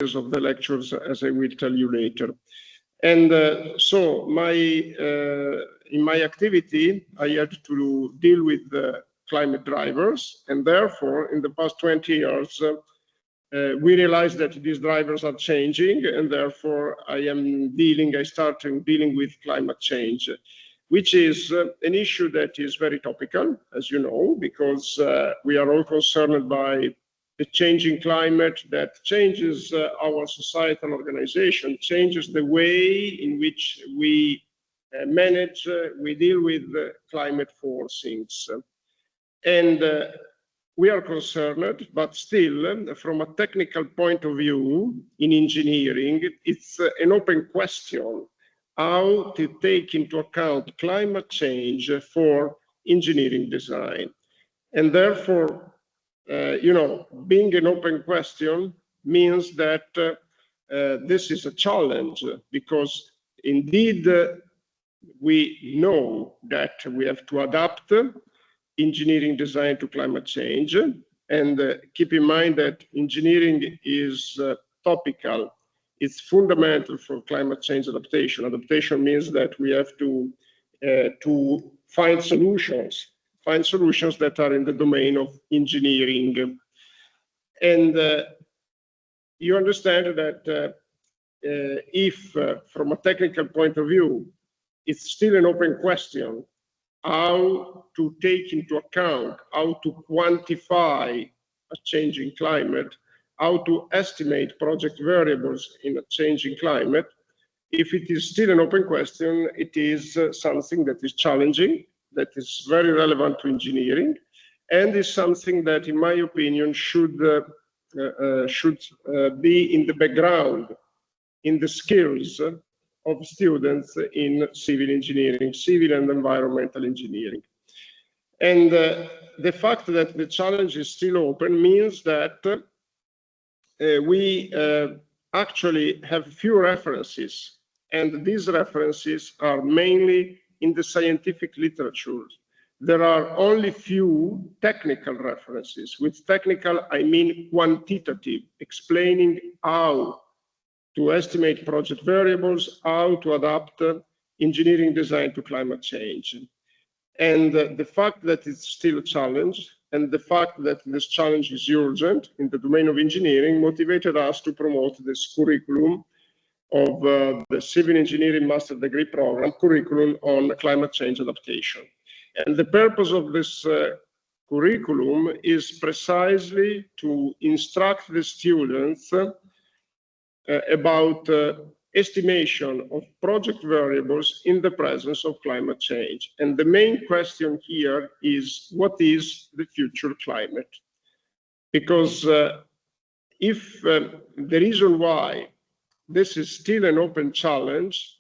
of the lectures, as I will tell you later. And so in my activity, I had to deal with the climate drivers, and therefore, in the past 20 years, we realized that these drivers are changing, and therefore I started dealing with climate change, which is an issue that is very topical, as you know, because we are all concerned by the changing climate that changes our societal organization, changes the way in which we manage, we deal with climate forcings. And we are concerned, but still, from a technical point of view, in engineering, it's an open question how to take into account climate change for engineering design. And therefore, being an open question means that this is a challenge, because indeed we know that we have to adapt engineering design to climate change, and keep in mind that engineering is topical. It's fundamental for climate change adaptation. Adaptation means that we have to find solutions that are in the domain of engineering. And you understand that if, from a technical point of view, it's still an open question how to take into account, how to quantify a changing climate, how to estimate project variables in a changing climate. If it is still an open question, it is something that is challenging, that is very relevant to engineering, and is something that, in my opinion, should be in the background, in the skills of students in civil engineering, civil and environmental engineering. And the fact that the challenge is still open means that we actually have few references, and these references are mainly in the scientific literature. There are only few technical references. With technical, I mean quantitative, explaining how to estimate project variables, how to adapt engineering design to climate change. And the fact that it's still a challenge, and the fact that this challenge is urgent in the domain of engineering, motivated us to promote this curriculum of the Civil Engineering Master Degree Program, curriculum on climate change adaptation. And the purpose of this curriculum is precisely to instruct the students about estimation of project variables in the presence of climate change. And the main question here is, what is the future climate? Because if the reason why this is still an open challenge,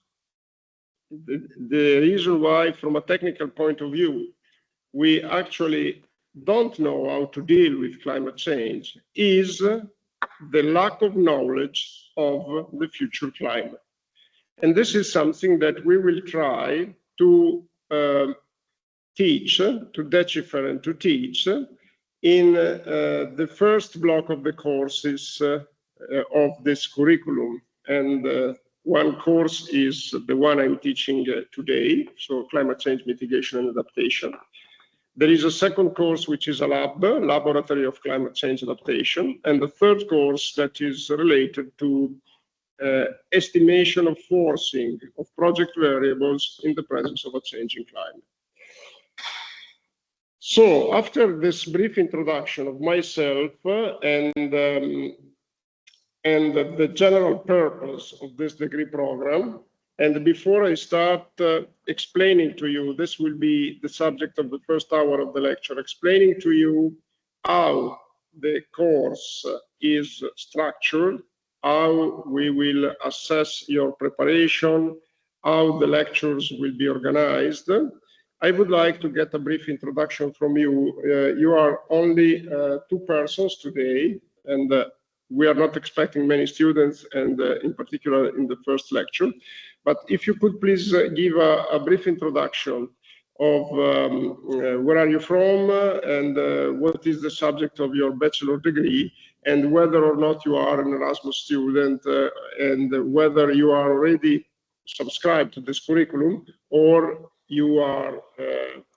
the reason why, from a technical point of view, we actually don't know how to deal with climate change is the lack of knowledge of the future climate. And this is something that we will try to teach, to decipher and to teach in the first block of the courses of this curriculum. And one course is the one I'm teaching today, so climate change mitigation and adaptation. There is a second course, which is a laboratory of climate change adaptation, and the third course that is related to estimation of forcing of project variables in the presence of a changing climate. So after this brief introduction of myself and the general purpose of this degree program, and before I start explaining to you, this will be the subject of the first hour of the lecture, explaining to you how the course is structured, how we will assess your preparation, how the lectures will be organized. I would like to get a brief introduction from you. You are only 2 persons today, and we are not expecting many students, and in particular in the first lecture. But if you could please give a brief introduction of where are you from, and what is the subject of your bachelor degree, and whether or not you are an Erasmus student, and whether you are already subscribed to this curriculum, or you are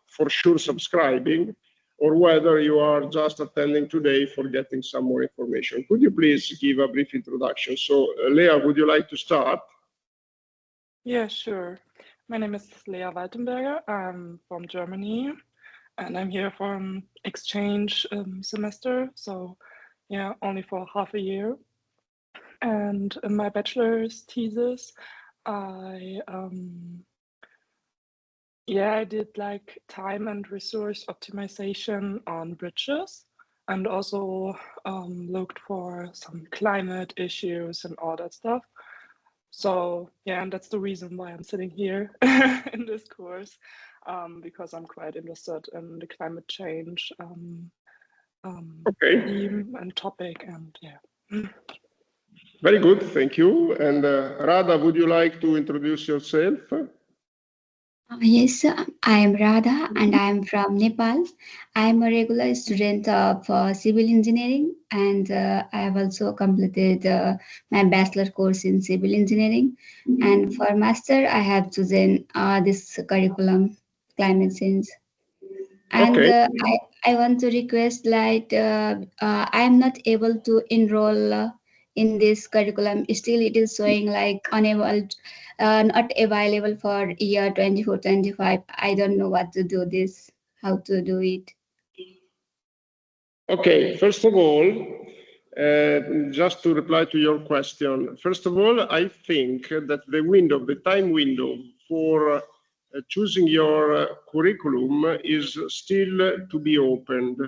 for sure subscribing, or whether you are just attending today for getting some more information. Could you please give a brief introduction? So, Lea, would you like to start? Yeah, sure. My name is Lea Waltenberger. I'm from Germany, and I'm here for an exchange semester. So, yeah, only for half a year. And in my bachelor's thesis, I did like time and resource optimization on bridges, and also looked for some climate issues and all that stuff. So yeah, and that's the reason why I'm sitting here in this course, because I'm quite interested in the climate change theme and topic, and yeah. Very good, thank you. And Radha, would you like to introduce yourself? Yes, I am Radha and I am from Nepal. I am a regular student of civil engineering, and I have also completed my bachelor course in civil engineering. And for master, I have chosen this curriculum, climate change. And Okay. I want to request like I am not able to enroll in this curriculum. Still, it is showing like unable, not available for year 24-25. I don't know what to do this, how to do it. Okay, first of all, just to reply to your question, first of all, I think that the time window for choosing your curriculum is still to be opened.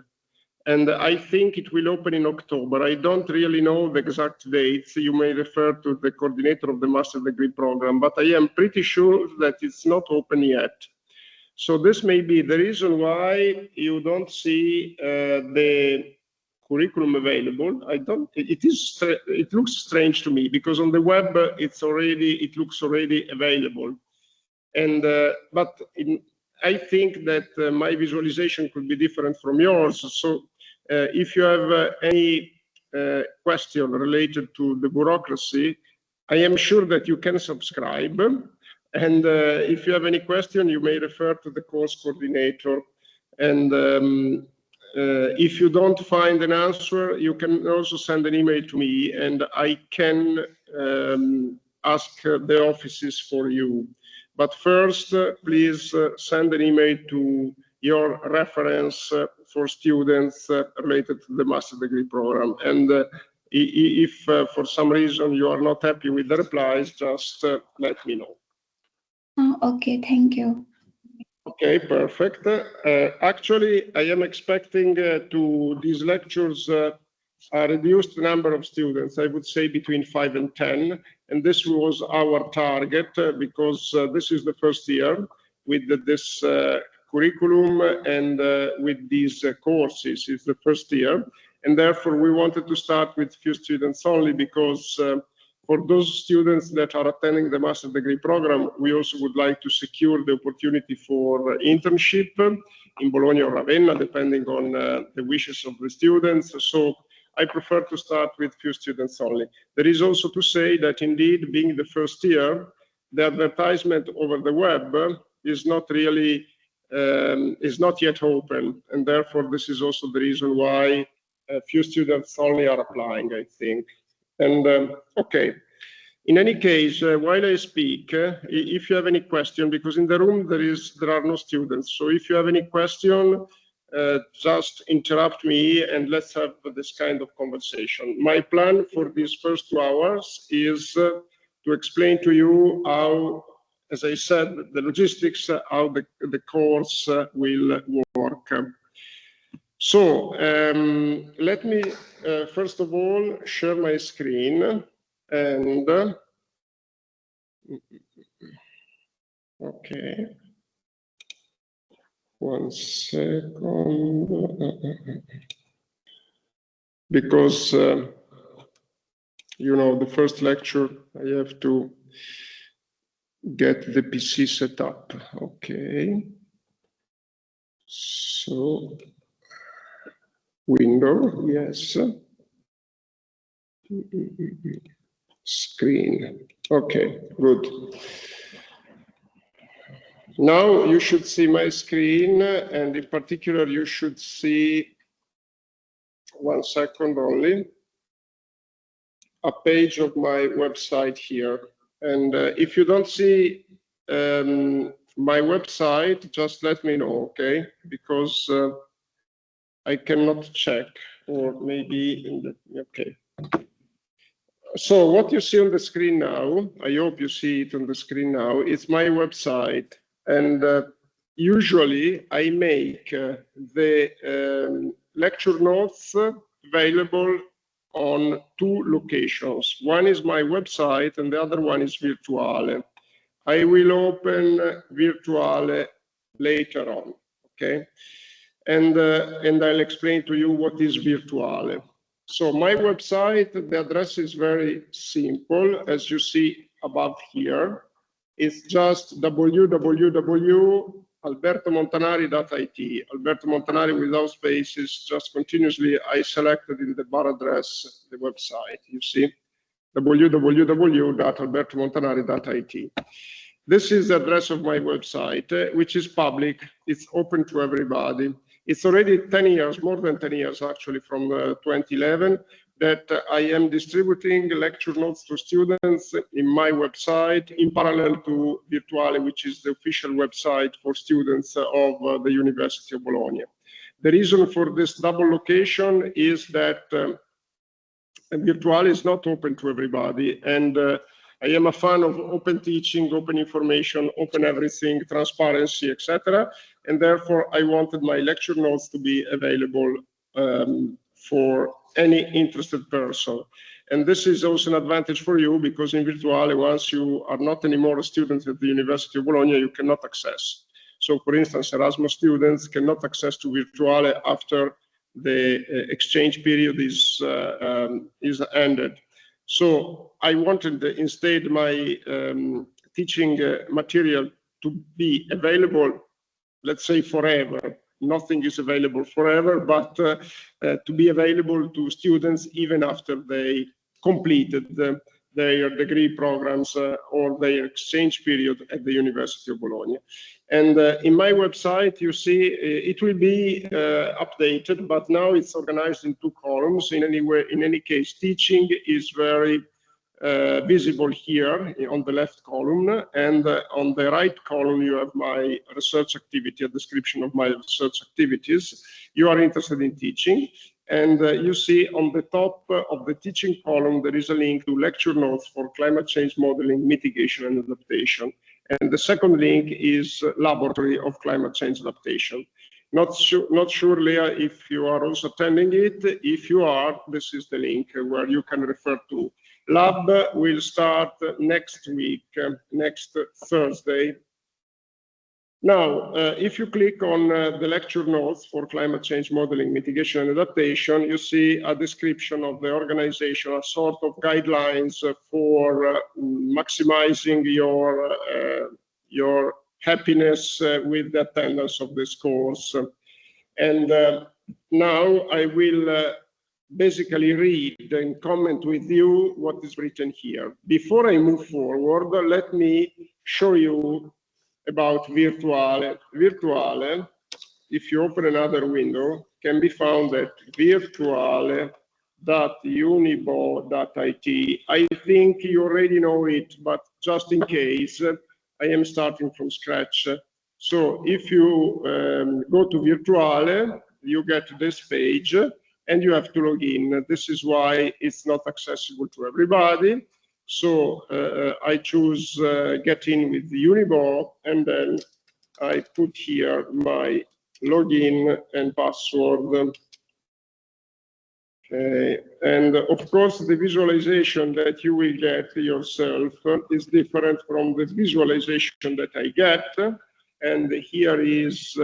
And I think it will open in October. I don't really know the exact dates. You may refer to the coordinator of the master degree program, but I am pretty sure that it's not open yet. So this may be the reason why you don't see the curriculum available. It looks strange to me, because on the web it looks already available. And I think that my visualization could be different from yours. So if you have any question related to the bureaucracy, I am sure that you can subscribe. And if you have any question, you may refer to the course coordinator. And if you don't find an answer, you can also send an email to me, and I can ask the offices for you. But first, please send an email to your reference for students related to the master degree program. And if for some reason you are not happy with the replies, just let me know. Okay, thank you. Okay, perfect. Actually, I am expecting these lectures a reduced number of students, I would say between 5 and 10. And this was our target because this is the first year with this curriculum and with these courses. It's the first year. And therefore, we wanted to start with few students only because for those students that are attending the master degree program, we also would like to secure the opportunity for internship in Bologna or Ravenna, depending on the wishes of the students. So I prefer to start with few students only. There is also to say that indeed, being the first year, the advertisement over the web is not really, is not yet open. And therefore, this is also the reason why a few students only are applying, I think. And okay, in any case, while I speak, if you have any question, because in the room there are no students, so if you have any question, just interrupt me and let's have this kind of conversation. My plan for these first 2 hours is to explain to you how, as I said, the logistics, how the course will work. So let me first of all share my screen and okay, 1 second, because you know, the first lecture I have to get the PC set up. Okay, so window, yes. Screen. Okay, good. Now you should see my screen, and in particular, you should see, 1 second only, a page of my website here. And if you don't see my website, just let me know, okay? Because I cannot check, or maybe in the, okay. So what you see on the screen now, I hope you see it on the screen now, it's my website. And usually I make the lecture notes available on 2 locations. One is my website and the other one is Virtuale. I will open Virtuale later on, okay? And I'll explain to you what is Virtuale. So my website, the address is very simple, as you see above here. It's just www.albertomontanari.it. Alberto Montanari without spaces, just continuously I selected in the bar address the website, you see, www.albertomontanari.it. This is the address of my website, which is public. It's open to everybody. It's already 10 years, more than 10 years actually, from 2011, that I am distributing lecture notes to students in my website in parallel to Virtuale, which is the official website for students of the University of Bologna. The reason for this double location is that Virtuale is not open to everybody, and I am a fan of open teaching, open information, open everything, transparency, etc. And therefore, I wanted my lecture notes to be available for any interested person. And this is also an advantage for you, because in Virtuale, once you are not anymore a student at the University of Bologna, you cannot access. So, for instance, Erasmus students cannot access to Virtuale after the exchange period is ended. So I wanted instead my teaching material to be available, let's say forever. Nothing is available forever, but to be available to students even after they completed their degree programs or their exchange period at the University of Bologna. And in my website, you see it will be updated, but now it's organized in 2 columns. In any case, teaching is very visible here on the left column, and on the right column you have my research activity, a description of my research activities. You are interested in teaching, and you see on the top of the teaching column there is a link to lecture notes for climate change modeling, mitigation and adaptation. And the second link is laboratory of climate change adaptation. Not sure, Leah, if you are also attending it. If you are, this is the link where you can refer to. Lab will start next week, next Thursday. Now, if you click on the lecture notes for climate change modeling, mitigation and adaptation, you see a description of the organization, a sort of guidelines for maximizing your happiness with the attendance of this course. And now I will basically read and comment with you what is written here. Before I move forward, let me show you about Virtuale. Virtuale, if you open another window, can be found at virtuale.unibo.it. I think you already know it, but just in case, I am starting from scratch. So if you go to Virtuale, you get this page, and you have to log in. This is why it's not accessible to everybody. So I choose get in with Unibo, and then I put here my login and password. Okay. And of course, the visualization that you will get yourself is different from the visualization that I get. And here is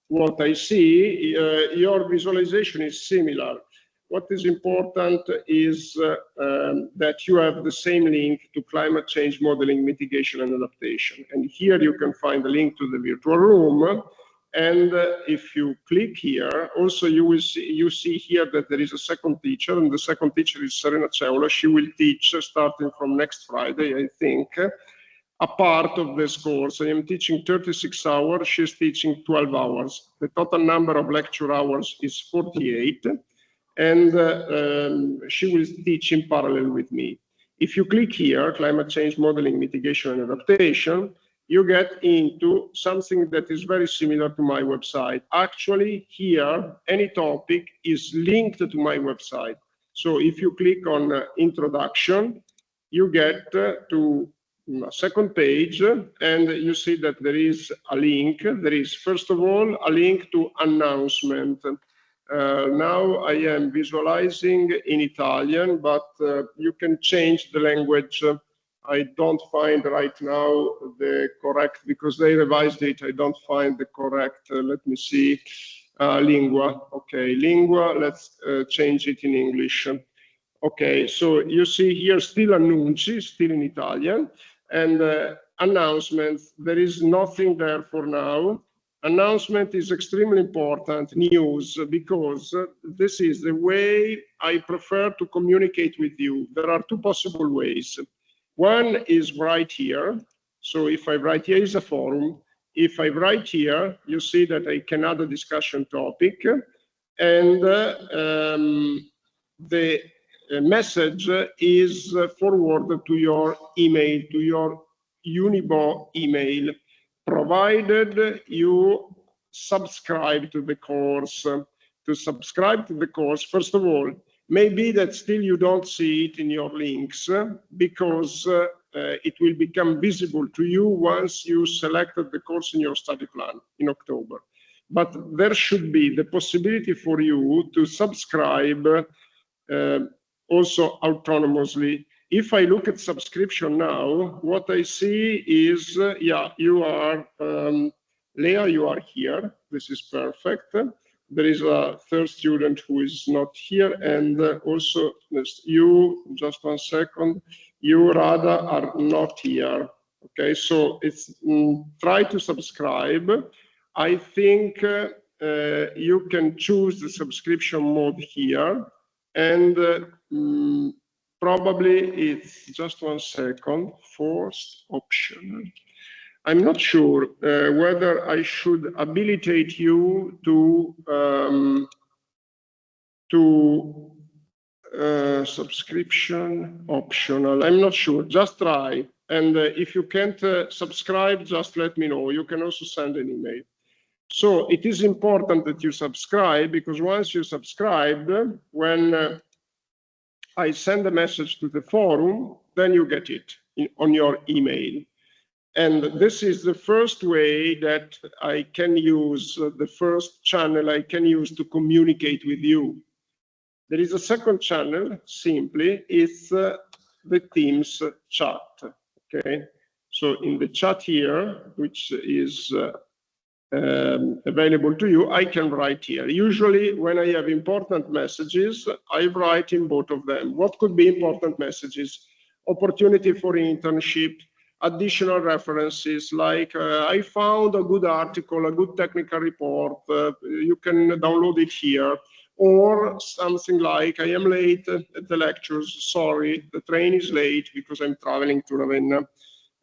what I see. Your visualization is similar. What is important is that you have the same link to climate change modeling, mitigation and adaptation. And here you can find a link to the virtual room. And if you click here, also you see here that there is a second teacher, and the second teacher is Serena Ceola. She will teach starting from next Friday, I think, a part of this course. I am teaching 36 hours, she's teaching 12 hours. The total number of lecture hours is 48, and she will teach in parallel with me. If you click here, Climate Change Modeling, Mitigation and Adaptation, you get into something that is very similar to my website. Actually, here, any topic is linked to my website. So if you click on Introduction, you get to a second page, and you see that there is a link. There is, first of all, a link to announcement. Now I am visualizing in Italian, but you can change the language. I don't find right now the correct, because they revised it, I don't find the correct, let me see, lingua. Okay, lingua, let's change it in English. Okay, so you see here still annunci, still in Italian, and announcements, there is nothing there for now. Announcement is extremely important, news, because this is the way I prefer to communicate with you. There are two possible ways. One is right here. So if I write here is a forum. If I write here, you see that I can add a discussion topic, and the message is forwarded to your email, to your Unibo email, provided you subscribe to the course. To subscribe to the course, first of all, maybe that still you don't see it in your links, because it will become visible to you once you selected the course in your study plan in October. But there should be the possibility for you to subscribe also autonomously. If I look at subscription now, what I see is, yeah, you are, Leah, you are here. This is perfect. There is a third student who is not here, and also you, just one second, you, Rada, are not here. Okay, so it's try to subscribe. I think you can choose the subscription mode here, and probably it's just one second, forced optional. I'm not sure whether I should habilitate you to subscription optional. I'm not sure. Just try. And if you can't subscribe, just let me know. You can also send an email. So it is important that you subscribe, because once you subscribe, when I send a message to the forum, then you get it on your email. And this is the first way that I can use, the first channel I can use to communicate with you. There is a second channel, simply, it's the Teams chat, okay? So in the chat here, which is available to you, I can write here. Usually when I have important messages, I write in both of them. What could be important messages? Opportunity for internship, additional references, like I found a good article, a good technical report, you can download it here. Or something like, I am late at the lectures, sorry, the train is late because I'm traveling to Ravenna.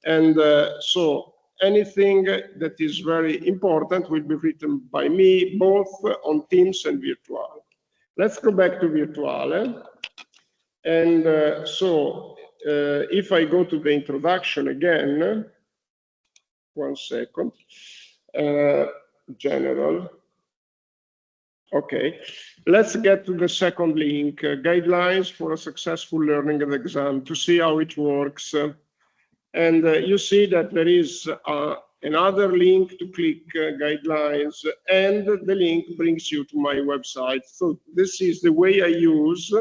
And so anything that is very important will be written by me, both on Teams and Virtuale. Let's go back to Virtuale. And if I go to the introduction again, one second, general. Okay, let's get to the second link, guidelines for a successful learning and exam, to see how it works. And you see that there is another link to click, guidelines, and the link brings you to my website. So this is the way I use.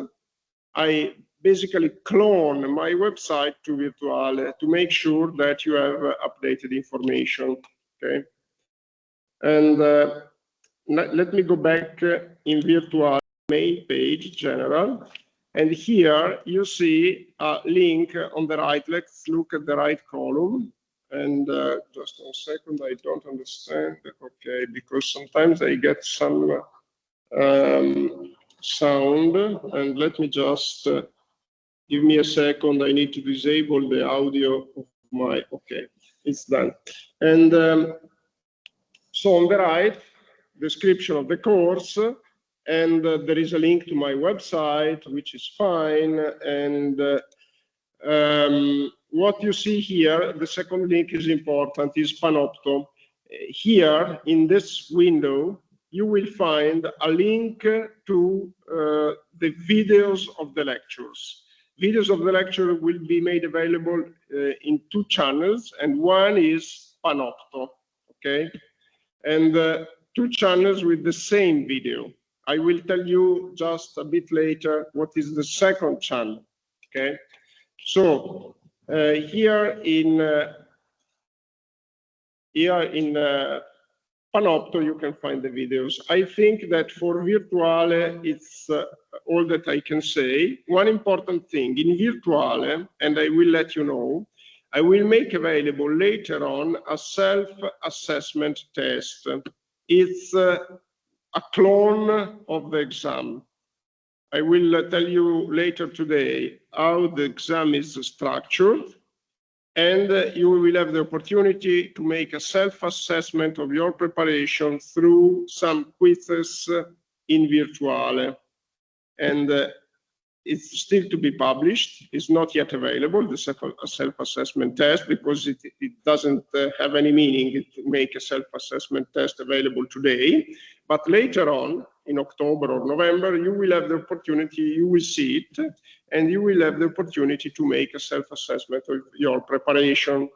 I basically clone my website to Virtuale to make sure that you have updated information, okay? And let me go back in Virtuale main page, general. And here you see a link on the right. Let's look at the right column. And just 1 second, I don't understand. Okay, because sometimes I get some sound, and let me just give me a second. I need to disable the audio of my. Okay, it's done. And so on the right, description of the course, and there is a link to my website, which is fine. And what you see here, the second link is important, is Panopto. Here in this window, you will find a link to the videos of the lectures. Videos of the lecture will be made available in 2 channels, and one is Panopto, okay? And 2 channels with the same video. I will tell you just a bit later what is the second channel, okay? So here in Panopto, you can find the videos. I think that for Virtuale, it's all that I can say. One important thing, in Virtuale, and I will let you know, I will make available later on a self-assessment test. It's a clone of the exam. I will tell you later today how the exam is structured, and you will have the opportunity to make a self-assessment of your preparation through some quizzes in Virtuale. And it's still to be published. It's not yet available, the self-assessment test, because it doesn't have any meaning to make a self-assessment test available today. But later on, in October or November, you will have the opportunity, you will see it, and you will have the opportunity to make a self-assessment of your preparation.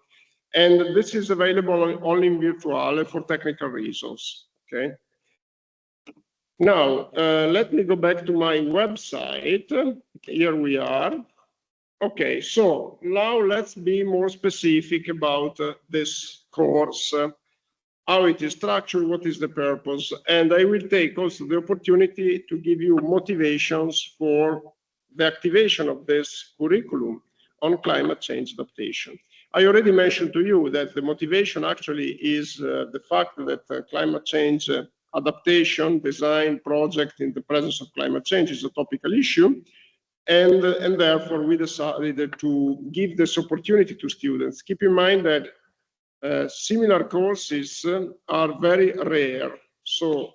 And this is available only in Virtuale for technical reasons, okay? Now, let me go back to my website. Here we are. Okay, so now let's be more specific about this course, how it is structured, what is the purpose, and I will take also the opportunity to give you motivations for the activation of this curriculum on climate change adaptation. I already mentioned to you that the motivation actually is the fact that climate change adaptation, design, project in the presence of climate change is a topical issue. And therefore, we decided to give this opportunity to students. Keep in mind that similar courses are very rare. So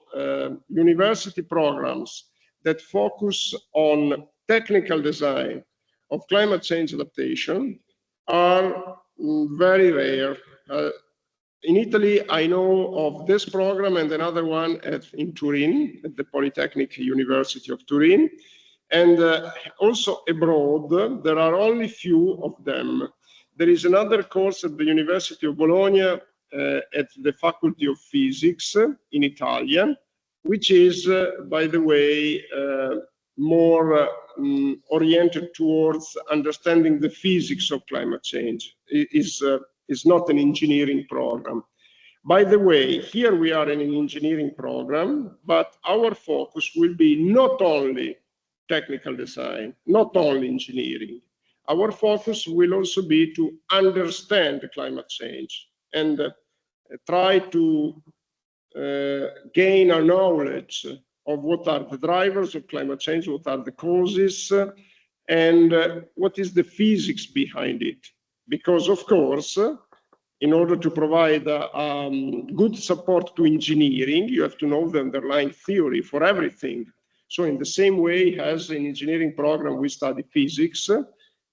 university programs that focus on technical design of climate change adaptation are very rare. In Italy, I know of this program and another one in Turin, at the Polytechnic University of Turin. And also abroad, there are only few of them. There is another course at the University of Bologna at the Faculty of Physics in Italian, which is, by the way, more oriented towards understanding the physics of climate change. It is not an engineering program. By the way, here we are in an engineering program, but our focus will be not only technical design, not only engineering. Our focus will also be to understand climate change and try to gain a knowledge of what are the drivers of climate change, what are the causes, and what is the physics behind it. Because, of course, in order to provide good support to engineering, you have to know the underlying theory for everything. So in the same way as in engineering program, we study physics,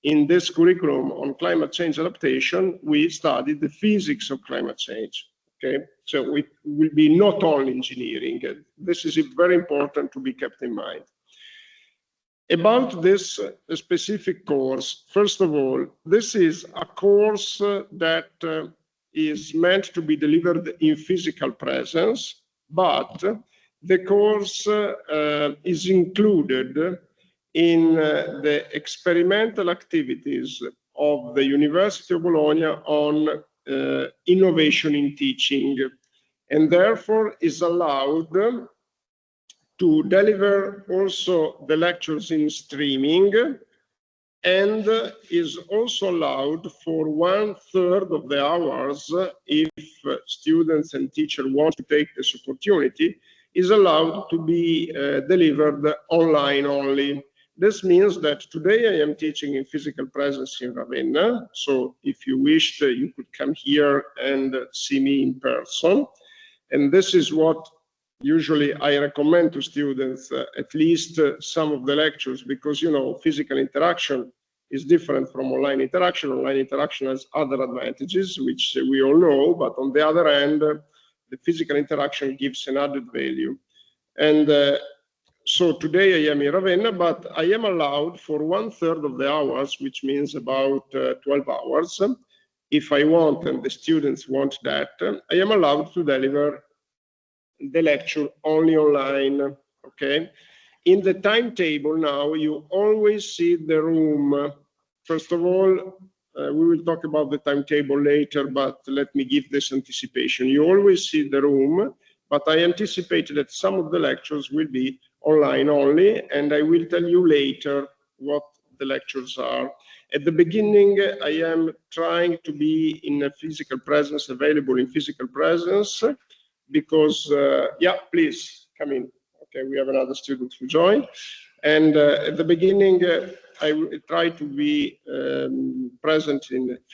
in this curriculum on climate change adaptation, we study the physics of climate change. Okay, so it will be not only engineering. This is very important to be kept in mind. About this specific course, first of all, this is a course that is meant to be delivered in physical presence, but the course is included in the experimental activities of the University of Bologna on innovation in teaching, and therefore is allowed to deliver also the lectures in streaming and is also allowed for 1/3 of the hours if students and teachers want to take this opportunity, is allowed to be delivered online only. This means that today I am teaching in physical presence in Ravenna. So if you wished, you could come here and see me in person. And this is what usually I recommend to students, at least some of the lectures, because, you know, physical interaction is different from online interaction. Online interaction has other advantages, which we all know, but on the other hand, the physical interaction gives an added value. And so today I am in Ravenna, but I am allowed for 1/3 of the hours, which means about 12 hours. If I want, and the students want that, I am allowed to deliver the lecture only online, okay? In the timetable now, you always see the room. First of all, we will talk about the timetable later, but let me give this anticipation. You always see the room, but I anticipate that some of the lectures will be online only, and I will tell you later what the lectures are. At the beginning, I am trying to be in a physical presence, available in physical presence, because, yeah, please come in. Okay, we have another student who joined. And at the beginning, I try to be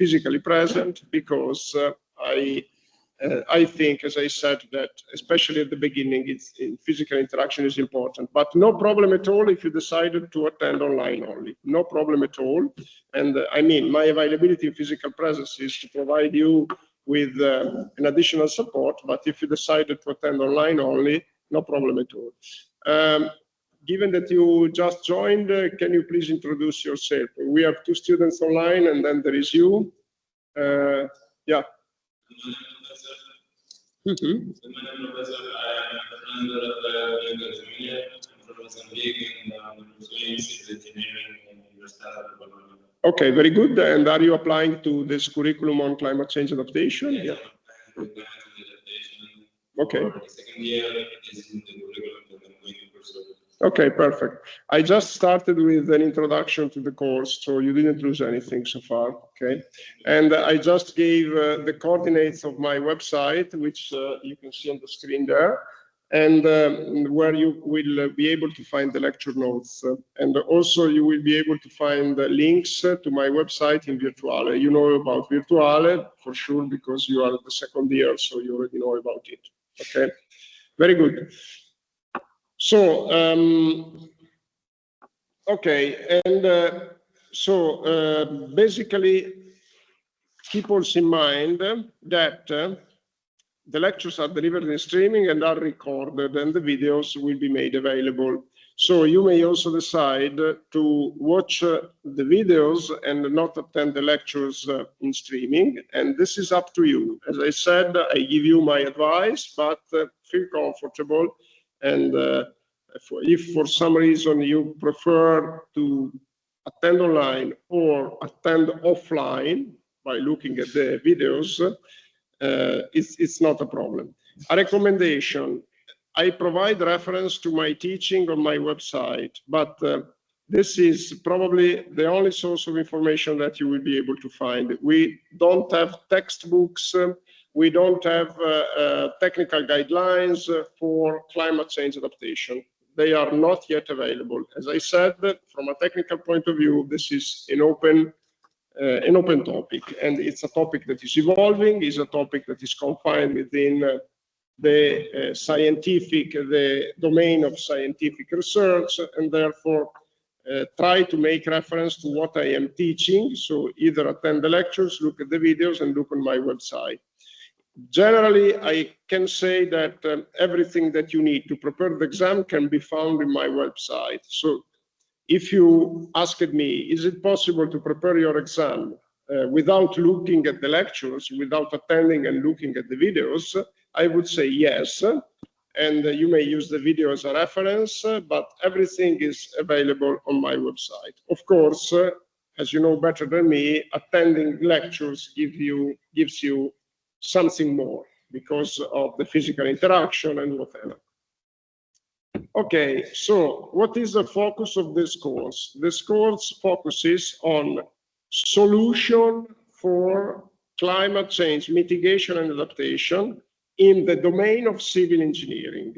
physically present, because I think, as I said, that especially at the beginning, physical interaction is important. But no problem at all if you decided to attend online only. No problem at all. And I mean, my availability in physical presence is to provide you with an additional support. But if you decided to attend online only, no problem at all. Given that you just joined, can you please introduce yourself? We have 2 students online, and then there is you. Yeah. Mm-hmm. Okay, very good. And are you applying to this curriculum on climate change adaptation? Yeah. Okay. Okay, perfect. I just started with an introduction to the course, so you didn't lose anything so far, okay? And I just gave the coordinates of my website, which you can see on the screen there, and where you will be able to find the lecture notes. And also you will be able to find links to my website in Virtuale. You know about Virtuale, for sure, because you are the second year, so you already know about it, okay? Very good. So, okay, and basically, keep also in mind that the lectures are delivered in streaming and are recorded, and the videos will be made available. So you may also decide to watch the videos and not attend the lectures in streaming, and this is up to you. As I said, I give you my advice, but feel comfortable, and if for some reason you prefer to attend online or attend offline by looking at the videos, it's not a problem. A recommendation: I provide reference to my teaching on my website, but this is probably the only source of information that you will be able to find. We don't have textbooks, we don't have technical guidelines for climate change adaptation. They are not yet available. As I said, from a technical point of view, this is an open topic, and it's a topic that is evolving, is a topic that is confined within the domain of scientific research, and therefore try to make reference to what I am teaching. So either attend the lectures, look at the videos, and look on my website. Generally, I can say that everything that you need to prepare the exam can be found in my website. So if you asked me, is it possible to prepare your exam without looking at the lectures, without attending and looking at the videos, I would say yes. And you may use the video as a reference, but everything is available on my website. Of course, as you know better than me, attending lectures gives you something more because of the physical interaction and whatever. Okay, so what is the focus of this course? This course focuses on solution for climate change mitigation and adaptation in the domain of civil engineering.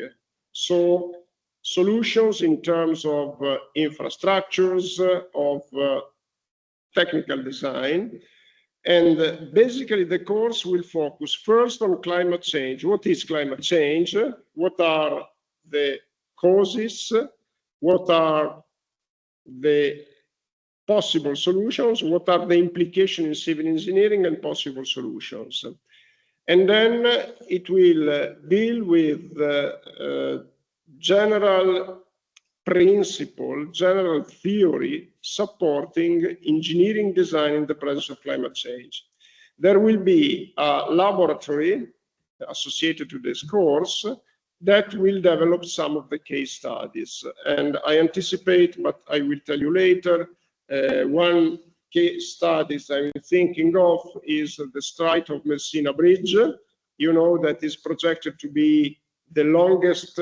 So solutions in terms of infrastructures, of technical design. And basically the course will focus first on climate change. What is climate change? What are the causes? What are the possible solutions? What are the implications in civil engineering and possible solutions? And then it will deal with general principle, general theory supporting engineering design in the presence of climate change. There will be a laboratory associated to this course that will develop some of the case studies. And I anticipate, but I will tell you later, one case studies I'm thinking of is the Strait of Messina Bridge. You know, that is projected to be the longest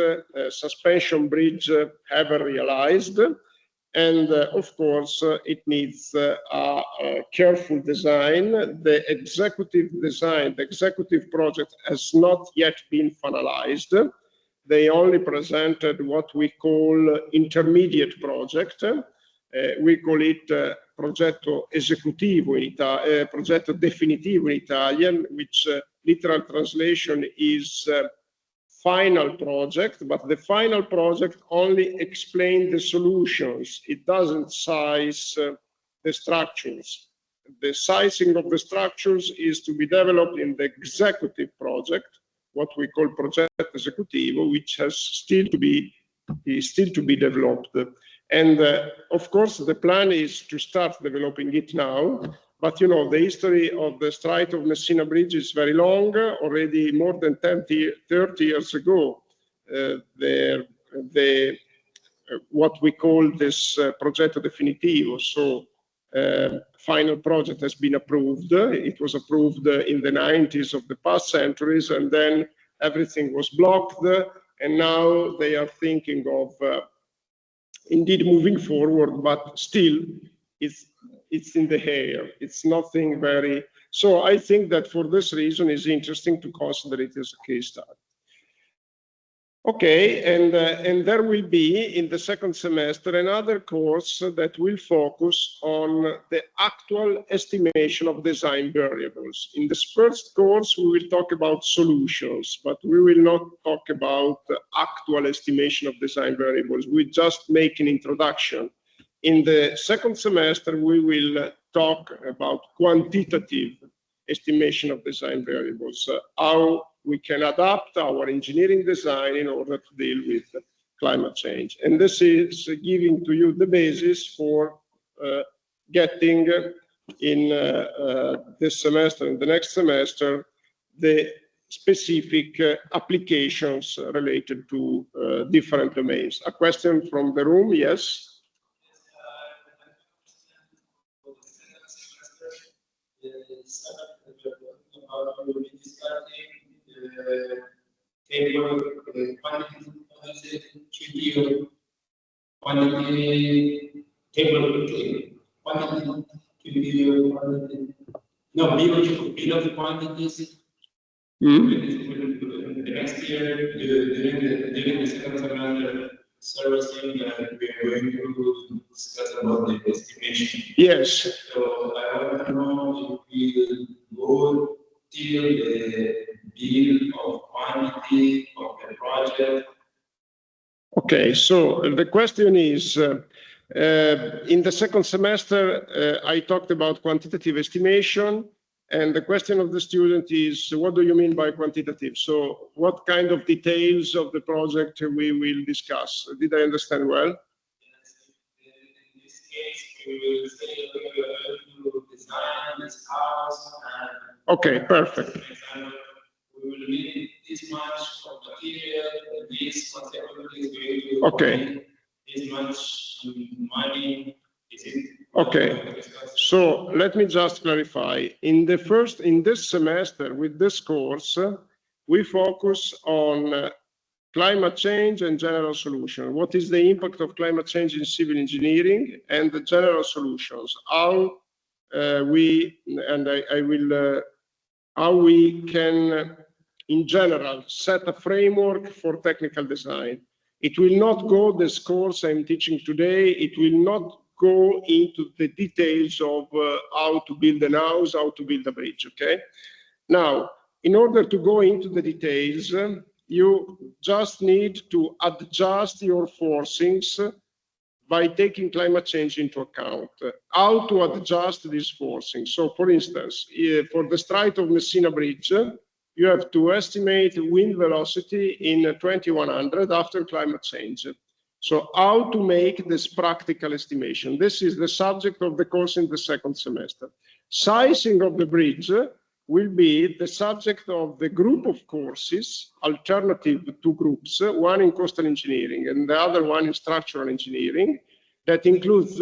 suspension bridge ever realized. And of course, it needs a careful design. The executive design, the executive project has not yet been finalized. They only presented what we call intermediate project. We call it progetto esecutivo in Italian, progetto definitivo in Italian, which literal translation is final project, but the final project only explains the solutions. It doesn't size the structures. The sizing of the structures is to be developed in the executive project, what we call progetto esecutivo, which is still to be developed. And of course, the plan is to start developing it now. But you know, the history of the Strait of Messina Bridge is very long. Already more than 30 years ago, what we call this progetto definitivo, so final project has been approved. It was approved in the 90s of the past centuries, and then everything was blocked. And now they are thinking of indeed moving forward, but still it's in the air. It's nothing very. So I think that for this reason, it's interesting to consider it as a case study. Okay, and there will be in the second semester another course that will focus on the actual estimation of design variables. In this first course, we will talk about solutions, but we will not talk about actual estimation of design variables. We just make an introduction. In the second semester, we will talk about quantitative estimation of design variables, how we can adapt our engineering design in order to deal with climate change. And this is giving to you the basis for getting in this semester and the next semester the specific applications related to different domains. A question from the room, yes? We will be discussing the table, quantity table, below the quantities. The next year, during the second semester, servicing that we are going to discuss about the estimation. Yes. So I want to know if we will go till the bill of quantity of the project. Okay, so the question is, in the second semester, I talked about quantitative estimation, and the question of the student is, what do you mean by quantitative? So what kind of details of the project we will discuss? Did I understand well? Yes, in this case, we will say we are going to design this house. And okay, perfect. We will need this much of material, this consequently is going to okay. This much money. Is it? Okay, so let me just clarify. In this semester with this course, we focus on climate change and general solution. What is the impact of climate change in civil engineering and the general solutions? How how we can, in general, set a framework for technical design. It will not go, this course I'm teaching today, it will not go into the details of how to build a house, how to build a bridge, okay? Now, in order to go into the details, you just need to adjust your forcings by taking climate change into account. How to adjust these forcings? So, for instance, for the Strait of Messina Bridge, you have to estimate wind velocity in 2100 after climate change. So, how to make this practical estimation? This is the subject of the course in the second semester. Sizing of the bridge will be the subject of the group of courses, alternative two groups, one in coastal engineering and the other one in structural engineering, that includes,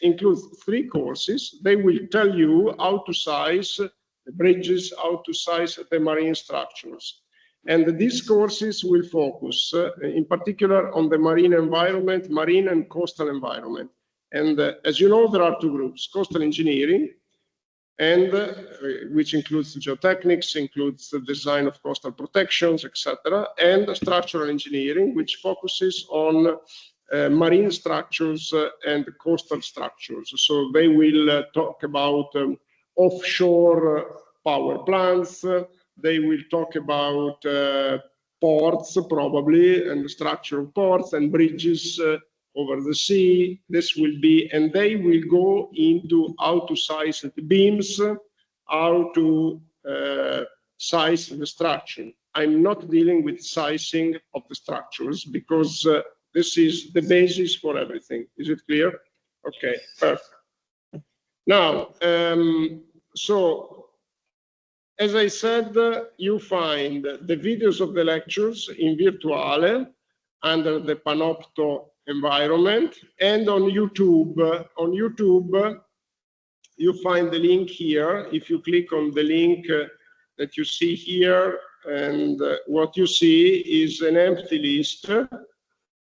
includes 3 courses. They will tell you how to size the bridges, how to size the marine structures. And these courses will focus in particular on the marine environment, marine and coastal environment. And as you know, there are 2 groups, coastal engineering, and which includes geotechnics, includes the design of coastal protections, etc., and structural engineering, which focuses on marine structures and coastal structures. So they will talk about offshore power plants, they will talk about ports probably, and the structure of ports and bridges over the sea. This will be, and they will go into how to size the beams, how to size the structure. I'm not dealing with sizing of the structures because this is the basis for everything. Is it clear? Okay, perfect. Now, so as I said, you find the videos of the lectures in Virtuale under the Panopto environment and on YouTube. On YouTube, you find the link here. If you click on the link that you see here, and what you see is an empty list.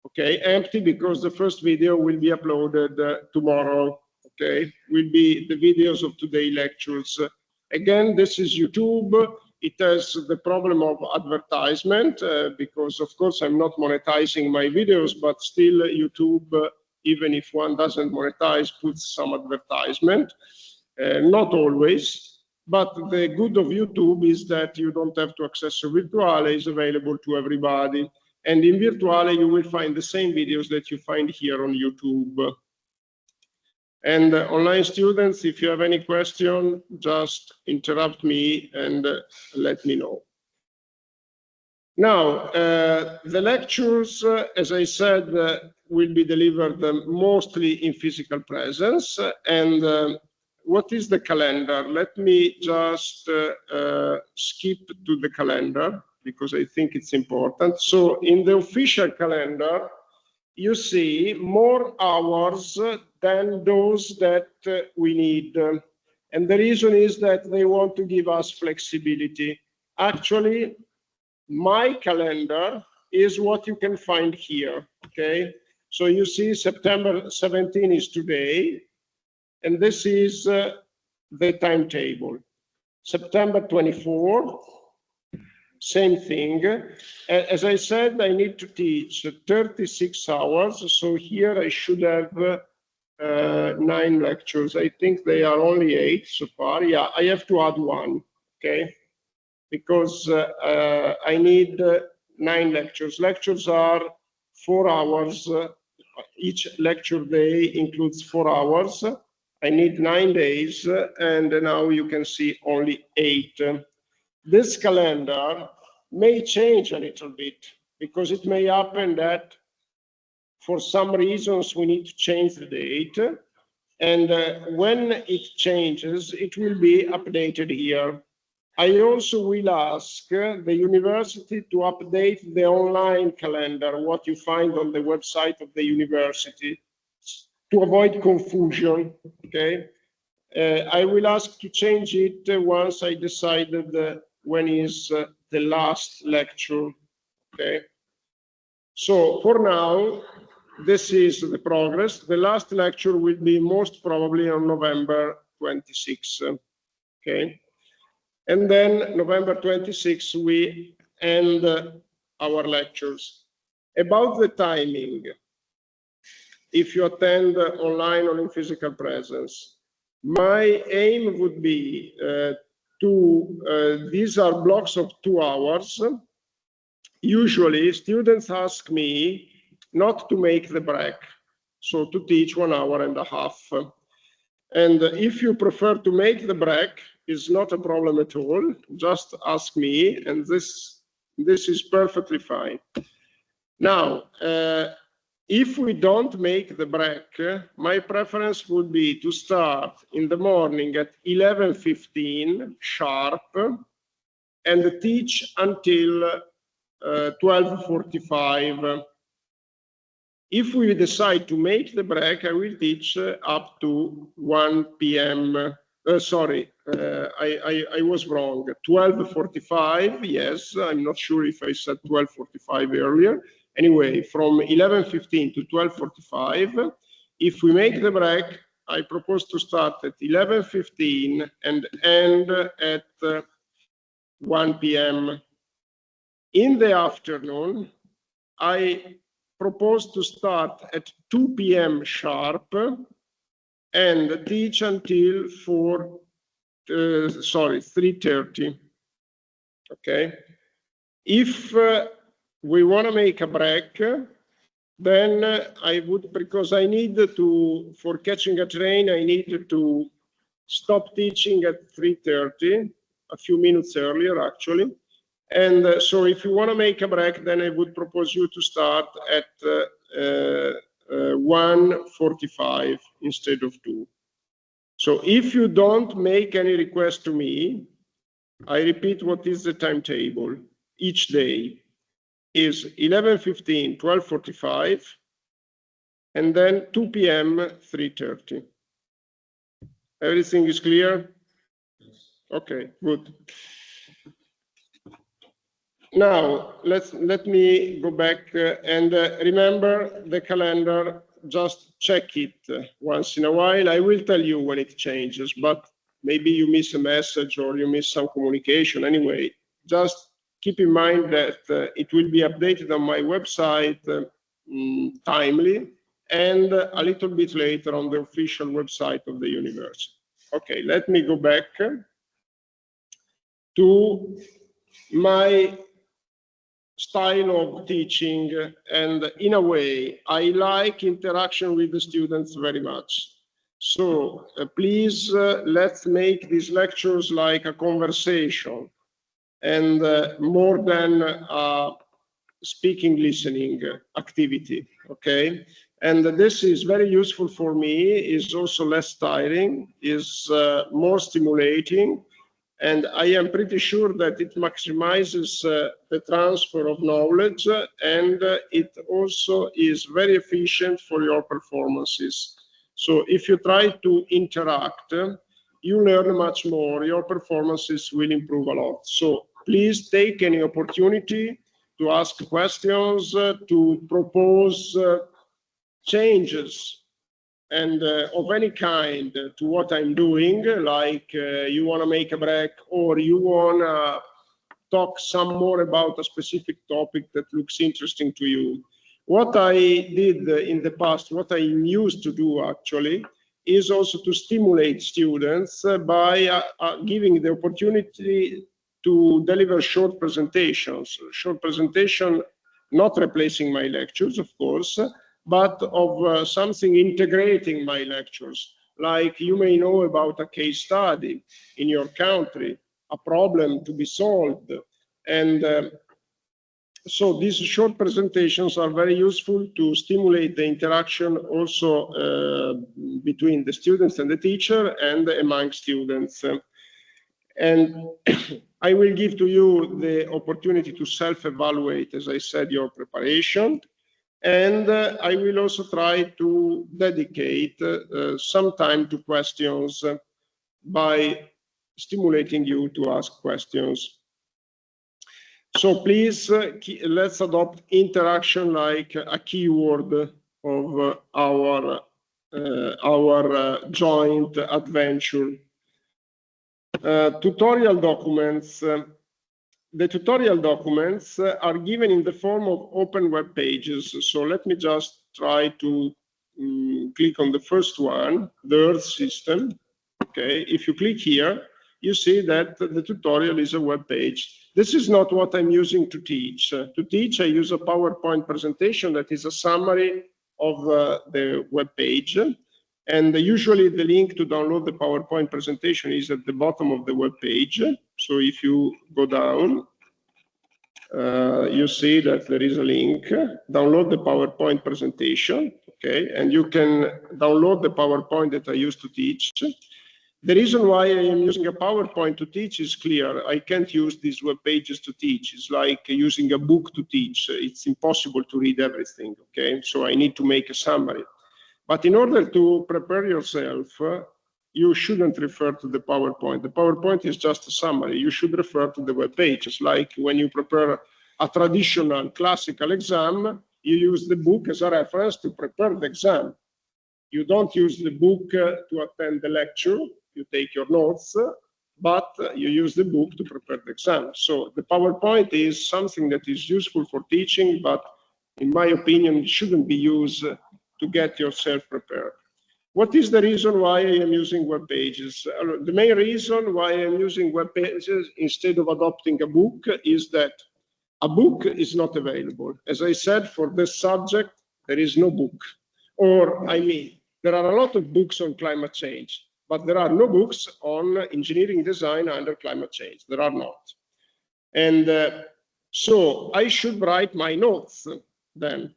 Okay, empty because the first video will be uploaded tomorrow. Okay, will be the videos of today's lectures. Again, this is YouTube. It has the problem of advertisement because, of course, I'm not monetizing my videos, but still YouTube, even if one doesn't monetize, puts some advertisement. Not always, but the good of YouTube is that you don't have to access Virtuale. It's available to everybody. And in Virtuale, you will find the same videos that you find here on YouTube. And online students, if you have any question, just interrupt me and let me know. Now, the lectures, as I said, will be delivered mostly in physical presence. And what is the calendar? Let me just skip to the calendar because I think it's important. So in the official calendar, you see more hours than those that we need. And the reason is that they want to give us flexibility. Actually, my calendar is what you can find here, okay? So you see September 17 is today, and this is the timetable. September 24, same thing. As I said, I need to teach 36 hours. So here I should have 9 lectures. I think they are only 8 so far. Yeah, I have to add 1, okay? Because I need 9 lectures. Lectures are 4 hours. Each lecture day includes 4 hours. I need 9 days, and now you can see only 8. This calendar may change a little bit because it may happen that for some reasons we need to change the date. And when it changes, it will be updated here. I also will ask the university to update the online calendar, what you find on the website of the university, to avoid confusion, okay? I will ask to change it once I decided when is the last lecture, okay? So for now, this is the progress. The last lecture will be most probably on November 26. Okay. And then November 26, we end our lectures. About the timing, if you attend online or in physical presence, my aim would be these are blocks of 2 hours. Usually students ask me not to make the break, so to teach 1 hour and a half. And if you prefer to make the break, it's not a problem at all. Just ask me, and this is perfectly fine. Now, if we don't make the break, my preference would be to start in the morning at 11:15 sharp and teach until 12:45. If we decide to make the break, I will teach up to 1 p.m. Sorry, I was wrong. 12:45, yes, I'm not sure if I said 12:45 earlier. Anyway, from 11:15 to 12:45, if we make the break, I propose to start at 11:15 and end at 1 p.m. In the afternoon, I propose to start at 2 p.m. sharp and teach until 3:30. Okay. If we want to make a break, then I would, because I need to, for catching a train, I need to stop teaching at 3:30, a few minutes earlier actually. And so if you want to make a break, then I would propose you to start at 1:45 instead of 2. So if you don't make any request to me, I repeat what is the timetable each day is 11:15, 12:45, and then 2 p.m., 3:30. Everything is clear? Okay, good. Now, let me go back and remember the calendar. Just check it once in a while. I will tell you when it changes, but maybe you miss a message or you miss some communication. Anyway, just keep in mind that it will be updated on my website timely and a little bit later on the official website of the university. Okay, let me go back to my style of teaching, and in a way I like interaction with the students very much. So please let's make these lectures like a conversation and more than a speaking listening activity. Okay, and this is very useful for me, is also less tiring, is more stimulating, and I am pretty sure that it maximizes the transfer of knowledge, and it also is very efficient for your performances. So if you try to interact, you learn much more, your performances will improve a lot. So please take any opportunity to ask questions, to propose changes and of any kind to what I'm doing, like you want to make a break or you want to talk some more about a specific topic that looks interesting to you. What I did in the past, what I used to do actually, is also to stimulate students by giving the opportunity to deliver short presentations. Short presentation, not replacing my lectures, of course, but of something integrating my lectures. Like you may know about a case study in your country, a problem to be solved. And so these short presentations are very useful to stimulate the interaction also between the students and the teacher and among students. And I will give to you the opportunity to self-evaluate, as I said, your preparation. And I will also try to dedicate some time to questions by stimulating you to ask questions. So please, let's adopt interaction like a keyword of our joint adventure. Tutorial documents. The tutorial documents are given in the form of open web pages. So let me just try to click on the first one, the Earth system. Okay, if you click here, you see that the tutorial is a web page. This is not what I'm using to teach. To teach, I use a PowerPoint presentation that is a summary of the web page. And usually the link to download the PowerPoint presentation is at the bottom of the web page. So if you go down, you see that there is a link, download the PowerPoint presentation, okay? And you can download the PowerPoint that I used to teach. The reason why I am using a PowerPoint to teach is clear. I can't use these web pages to teach. It's like using a book to teach. It's impossible to read everything, okay? So I need to make a summary. But in order to prepare yourself, you shouldn't refer to the PowerPoint. The PowerPoint is just a summary. You should refer to the web page. It's like when you prepare a traditional classical exam, you use the book as a reference to prepare the exam. You don't use the book to attend the lecture. You take your notes, but you use the book to prepare the exam. So the PowerPoint is something that is useful for teaching, but in my opinion, it shouldn't be used to get yourself prepared. What is the reason why I am using web pages? The main reason why I am using web pages instead of adopting a book is that a book is not available. As I said, for this subject, there is no book. Or, I mean, there are a lot of books on climate change, but there are no books on engineering design under climate change. There are not. And so I should write my notes then.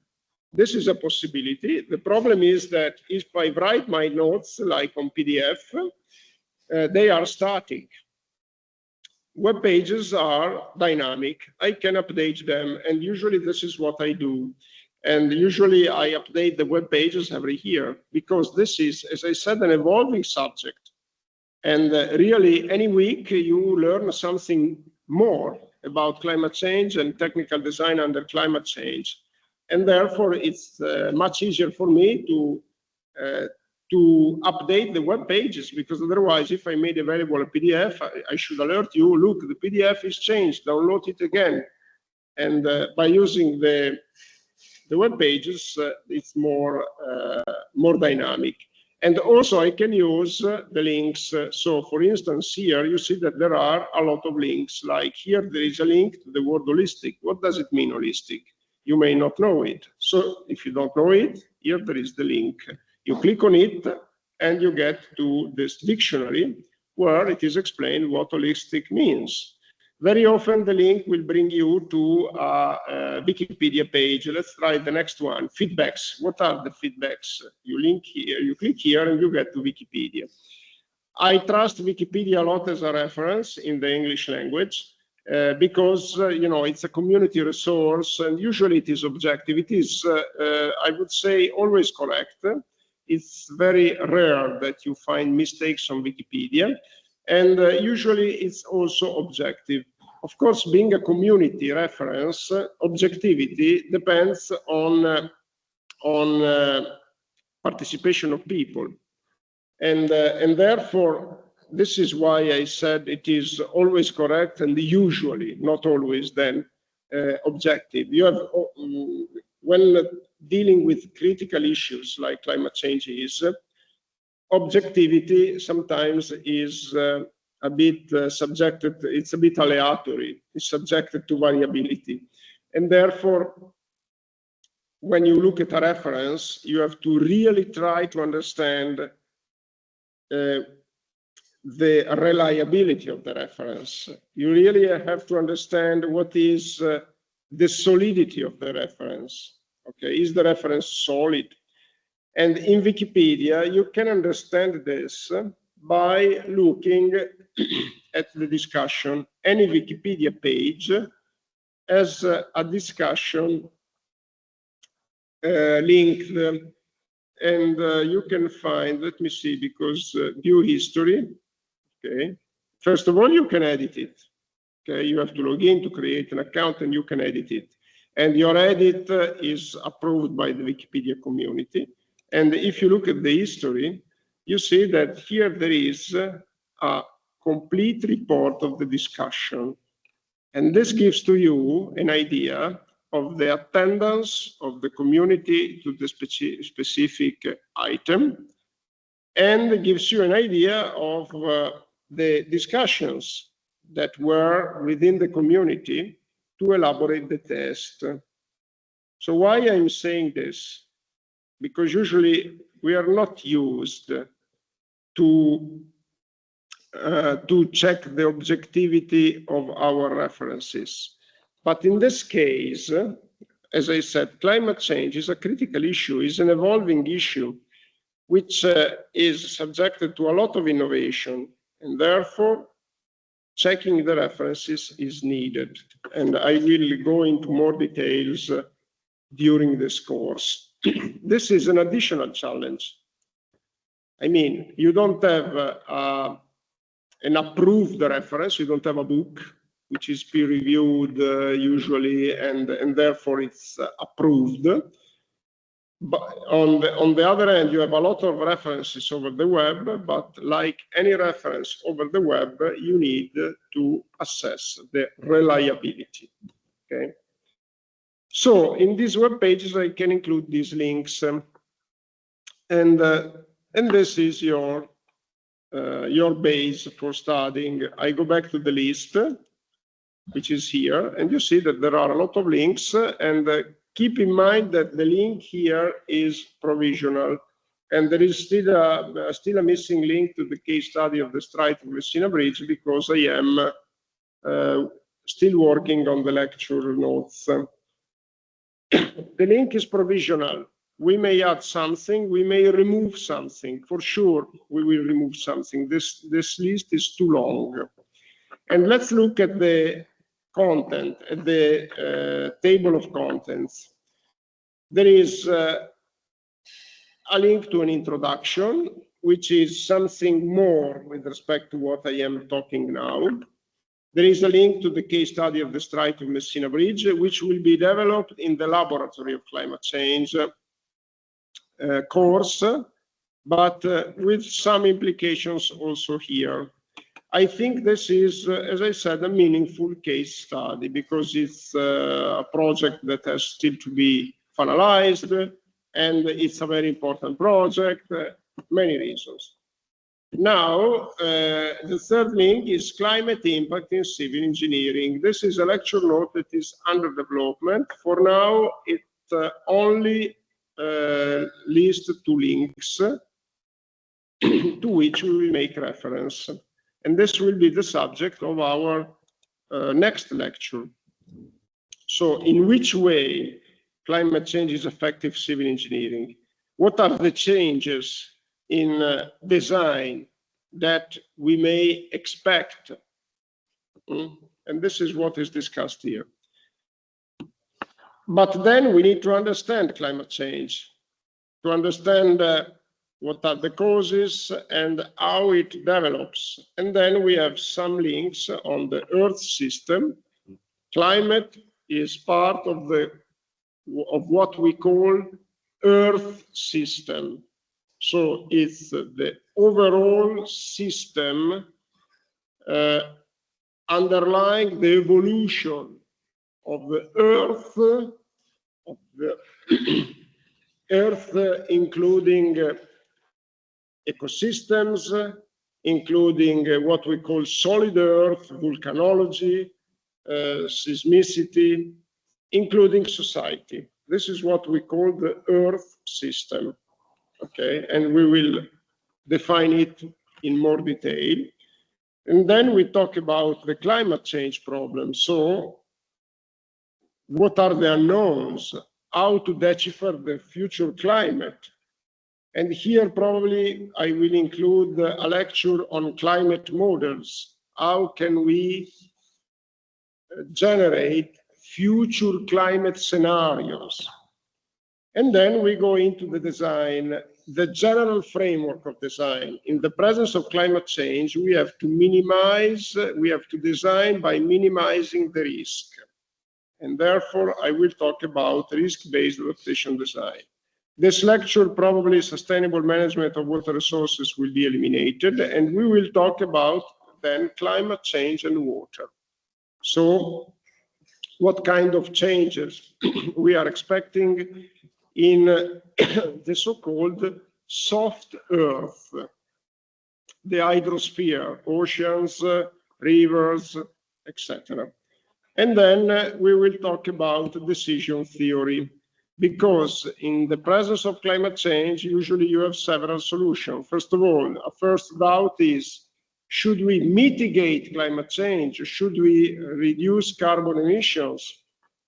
This is a possibility. The problem is that if I write my notes like on PDF, they are static. Web pages are dynamic. I can update them, and usually this is what I do. And usually I update the web pages every year because this is, as I said, an evolving subject. And really, any week you learn something more about climate change and technical design under climate change. And therefore, it's much easier for me to update the web pages, because otherwise, if I made available a PDF, I should alert you, look, the PDF is changed, download it again. And by using the web pages, it's more dynamic. And also I can use the links. So for instance, here you see that there are a lot of links. Like here, there is a link to the word holistic. What does it mean, holistic? You may not know it. So if you don't know it, here there is the link. You click on it and you get to this dictionary where it is explained what holistic means. Very often the link will bring you to a Wikipedia page. Let's try the next one, feedbacks. What are the feedbacks? You link here, you click here and you get to Wikipedia. I trust Wikipedia a lot as a reference in the English language because, you know, it's a community resource and usually it is objective. It is, I would say, always correct. It's very rare that you find mistakes on Wikipedia. And usually it's also objective. Of course, being a community reference, objectivity depends on participation of people. And therefore, this is why I said it is always correct and usually, not always then, objective. You have, when dealing with critical issues like climate change is, objectivity sometimes is a bit subjected, it's a bit aleatory, it's subjected to variability. And therefore, when you look at a reference, you have to really try to understand the reliability of the reference. You really have to understand what is the solidity of the reference. Okay, is the reference solid? And in Wikipedia, you can understand this by looking at the discussion. Any Wikipedia page has a discussion linked, and you can find, let me see, because view history, okay. First of all, you can edit it. Okay, you have to log in to create an account and you can edit it. And your edit is approved by the Wikipedia community. And if you look at the history, you see that here there is a complete report of the discussion. And this gives to you an idea of the attendance of the community to the specific item, and gives you an idea of the discussions that were within the community to elaborate the test. So why I'm saying this? Because usually we are not used to check the objectivity of our references. But in this case, as I said, climate change is a critical issue, is an evolving issue, which is subjected to a lot of innovation, and therefore checking the references is needed. And I will go into more details during this course. This is an additional challenge. I mean, you don't have an approved reference, you don't have a book which is peer-reviewed usually, and therefore it's approved. But on the other hand, you have a lot of references over the web, but like any reference over the web, you need to assess the reliability. Okay. So in these web pages, I can include these links, and this is your base for studying. I go back to the list, which is here, and you see that there are a lot of links, and keep in mind that the link here is provisional, and there is still a missing link to the case study of the Strait of Messina Bridge, because I am still working on the lecture notes. The link is provisional. We may add something, we may remove something. For sure, we will remove something. This list is too long. And let's look at the content, at the table of contents. There is a link to an introduction, which is something more with respect to what I am talking now. There is a link to the case study of the Strait of Messina Bridge, which will be developed in the Laboratory of Climate Change course, but with some implications also here. I think this is, as I said, a meaningful case study, because it's a project that has still to be finalized, and it's a very important project, many reasons. Now, the third link is climate impact in civil engineering. This is a lecture note that is under development. For now, it only lists 2 links to which we will make reference. And this will be the subject of our next lecture. So in which way climate change is effective civil engineering? What are the changes in design that we may expect? And this is what is discussed here. But then we need to understand climate change, to understand what are the causes and how it develops. And then we have some links on the Earth system. Climate is part of what we call Earth system. So it's the overall system underlying the evolution of the Earth, including ecosystems, including what we call solid Earth, volcanology, seismicity, including society. This is what we call the Earth system. Okay, and we will define it in more detail. And then we talk about the climate change problem. So what are the unknowns? How to decipher the future climate? And here probably I will include a lecture on climate models. How can we generate future climate scenarios? And then we go into the design. the general framework of design. In the presence of climate change, we have to minimize, we have to design by minimizing the risk. And therefore, I will talk about risk-based adaptation design. This lecture, probably sustainable management of water resources will be eliminated, and we will talk about then climate change and water. So what kind of changes we are expecting in the so-called soft earth, the hydrosphere, oceans, rivers, etc. And then we will talk about decision theory, because in the presence of climate change, usually you have several solutions. First of all, a first doubt is, should we mitigate climate change? Should we reduce carbon emissions?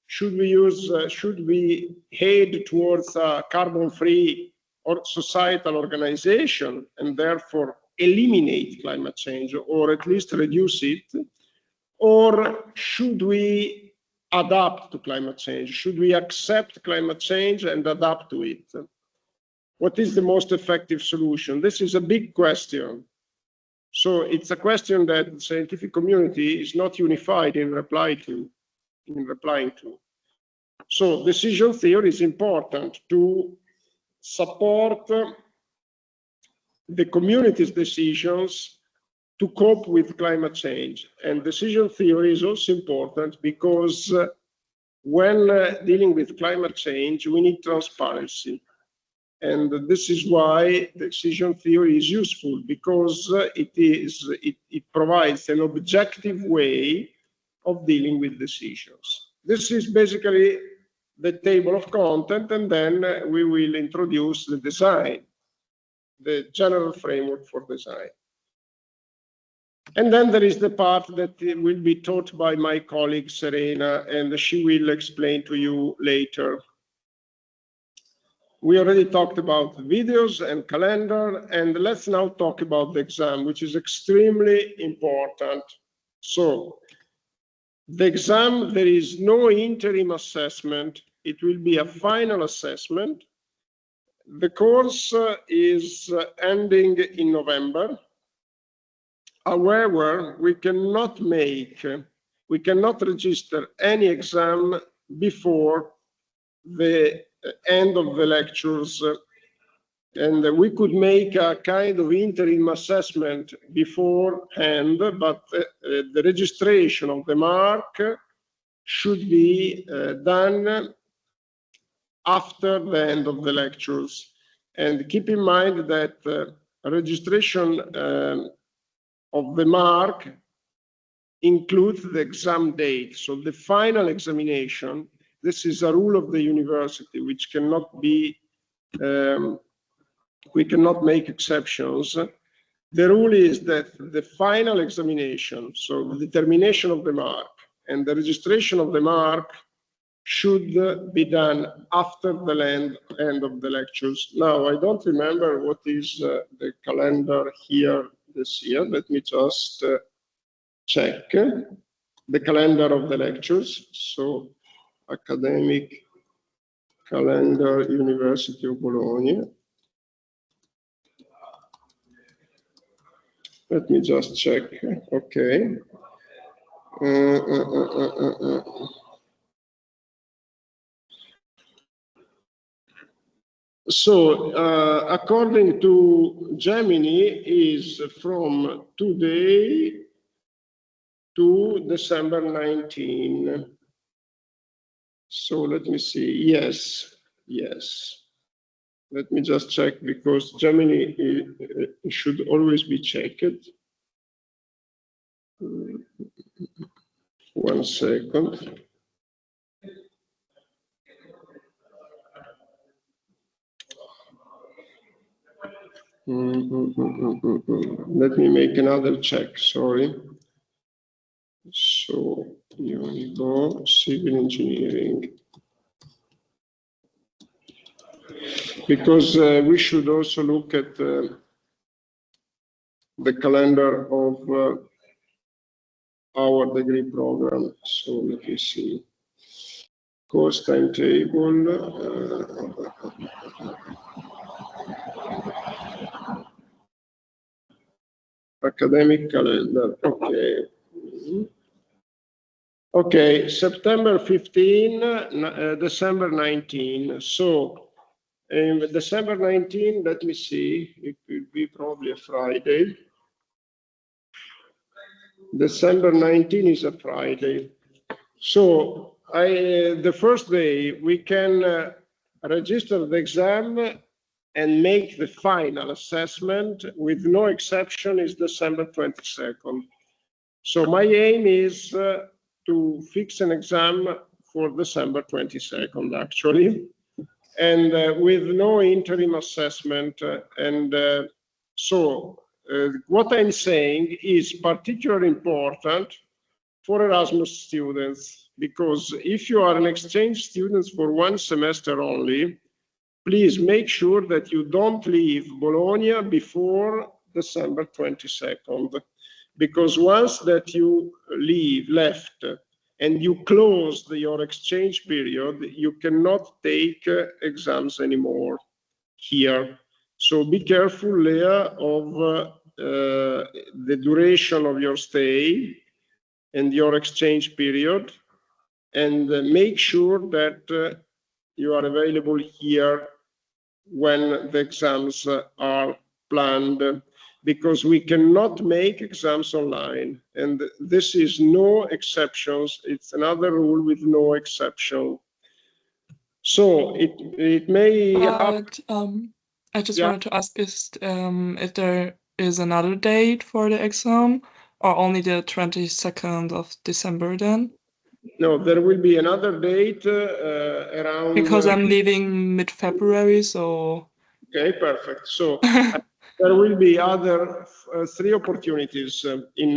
Should we head towards a carbon-free or societal organization and therefore eliminate climate change, or at least reduce it? Or should we adapt to climate change? Should we accept climate change and adapt to it? What is the most effective solution? This is a big question. So it's a question that the scientific community is not unified in replying to. So decision theory is important to support the community's decisions to cope with climate change. And decision theory is also important because when dealing with climate change, we need transparency. And this is why decision theory is useful, because it provides an objective way of dealing with decisions. This is basically the table of content, and then we will introduce the design, the general framework for design. And then there is the part that will be taught by my colleague Serena, and she will explain to you later. We already talked about videos and calendar, and let's now talk about the exam, which is extremely important. So the exam, there is no interim assessment. It will be a final assessment. The course is ending in November. However, we cannot register any exam before the end of the lectures, and we could make a kind of interim assessment beforehand, but the registration of the mark should be done after the end of the lectures. And keep in mind that registration of the mark includes the exam date. So the final examination, this is a rule of the university, which cannot be, we cannot make exceptions. The rule is that the final examination, so the determination of the mark and the registration of the mark, should be done after the end of the lectures. Now, I don't remember what is the calendar here this year. Let me just check the calendar of the lectures. So, academic calendar, University of Bologna. Let me just check. Okay. So, according to Gemini, is from today to December 19. So let me see. Yes. Let me just check, because Gemini should always be checked. 1 second. Let me make another check, sorry. So, Unigo, civil engineering. Because we should also look at the calendar of our degree program. So let me see. Course timetable. academic calendar. Okay. Okay, September 15, December 19. So, December 19, let me see, it will be probably a Friday. December 19 is a Friday. So, the first day we can register the exam and make the final assessment with no exception is December 22nd. So my aim is to fix an exam for December 22nd, actually, and with no interim assessment. What I'm saying is particularly important for Erasmus students, because if you are an exchange student for one semester only, please make sure that you don't leave Bologna before December 22nd. Because once that you left and you closed your exchange period, you cannot take exams anymore here. So be careful, Leah, of the duration of your stay and your exchange period, and make sure that you are available here when the exams are planned, because we cannot make exams online, and this is no exceptions. It's another rule with no exception. So it may happen. I just wanted to ask if there is another date for the exam, or only the 22nd of December then? No, there will be another date around. Because I'm leaving mid-February, so. Okay, perfect. So there will be other 3 opportunities in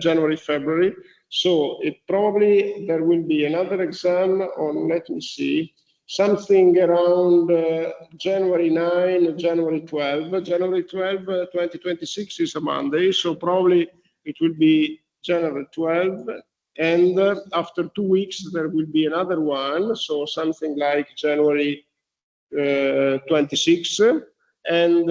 January, February. So there will be another exam on, let me see, something around January 9, January 12. January 12, 2026 is a Monday, so probably it will be January 12. And after 2 weeks, there will be another one, so something like January 26, and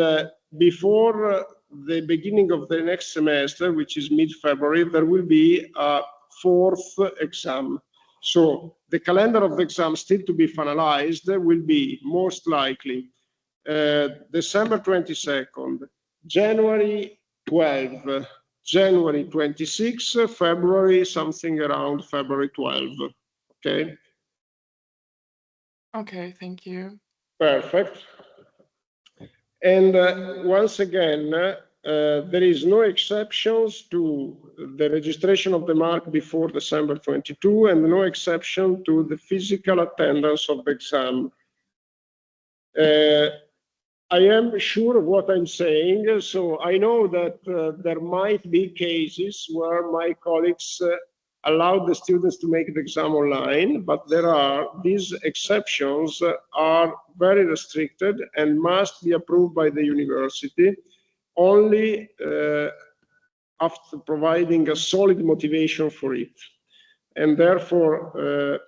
before the beginning of the next semester, which is mid-February, there will be a 4th exam. So the calendar of the exams still to be finalized will be most likely December 22nd, January 12, January 26, February, something around February 12. Okay? Okay, thank you. Perfect. And once again, there is no exceptions to the registration of the mark before December 22, and no exception to the physical attendance of the exam. I am sure of what I'm saying, so I know that there might be cases where my colleagues allow the students to make the exam online, but these exceptions are very restricted and must be approved by the university only after providing a solid motivation for it. And therefore,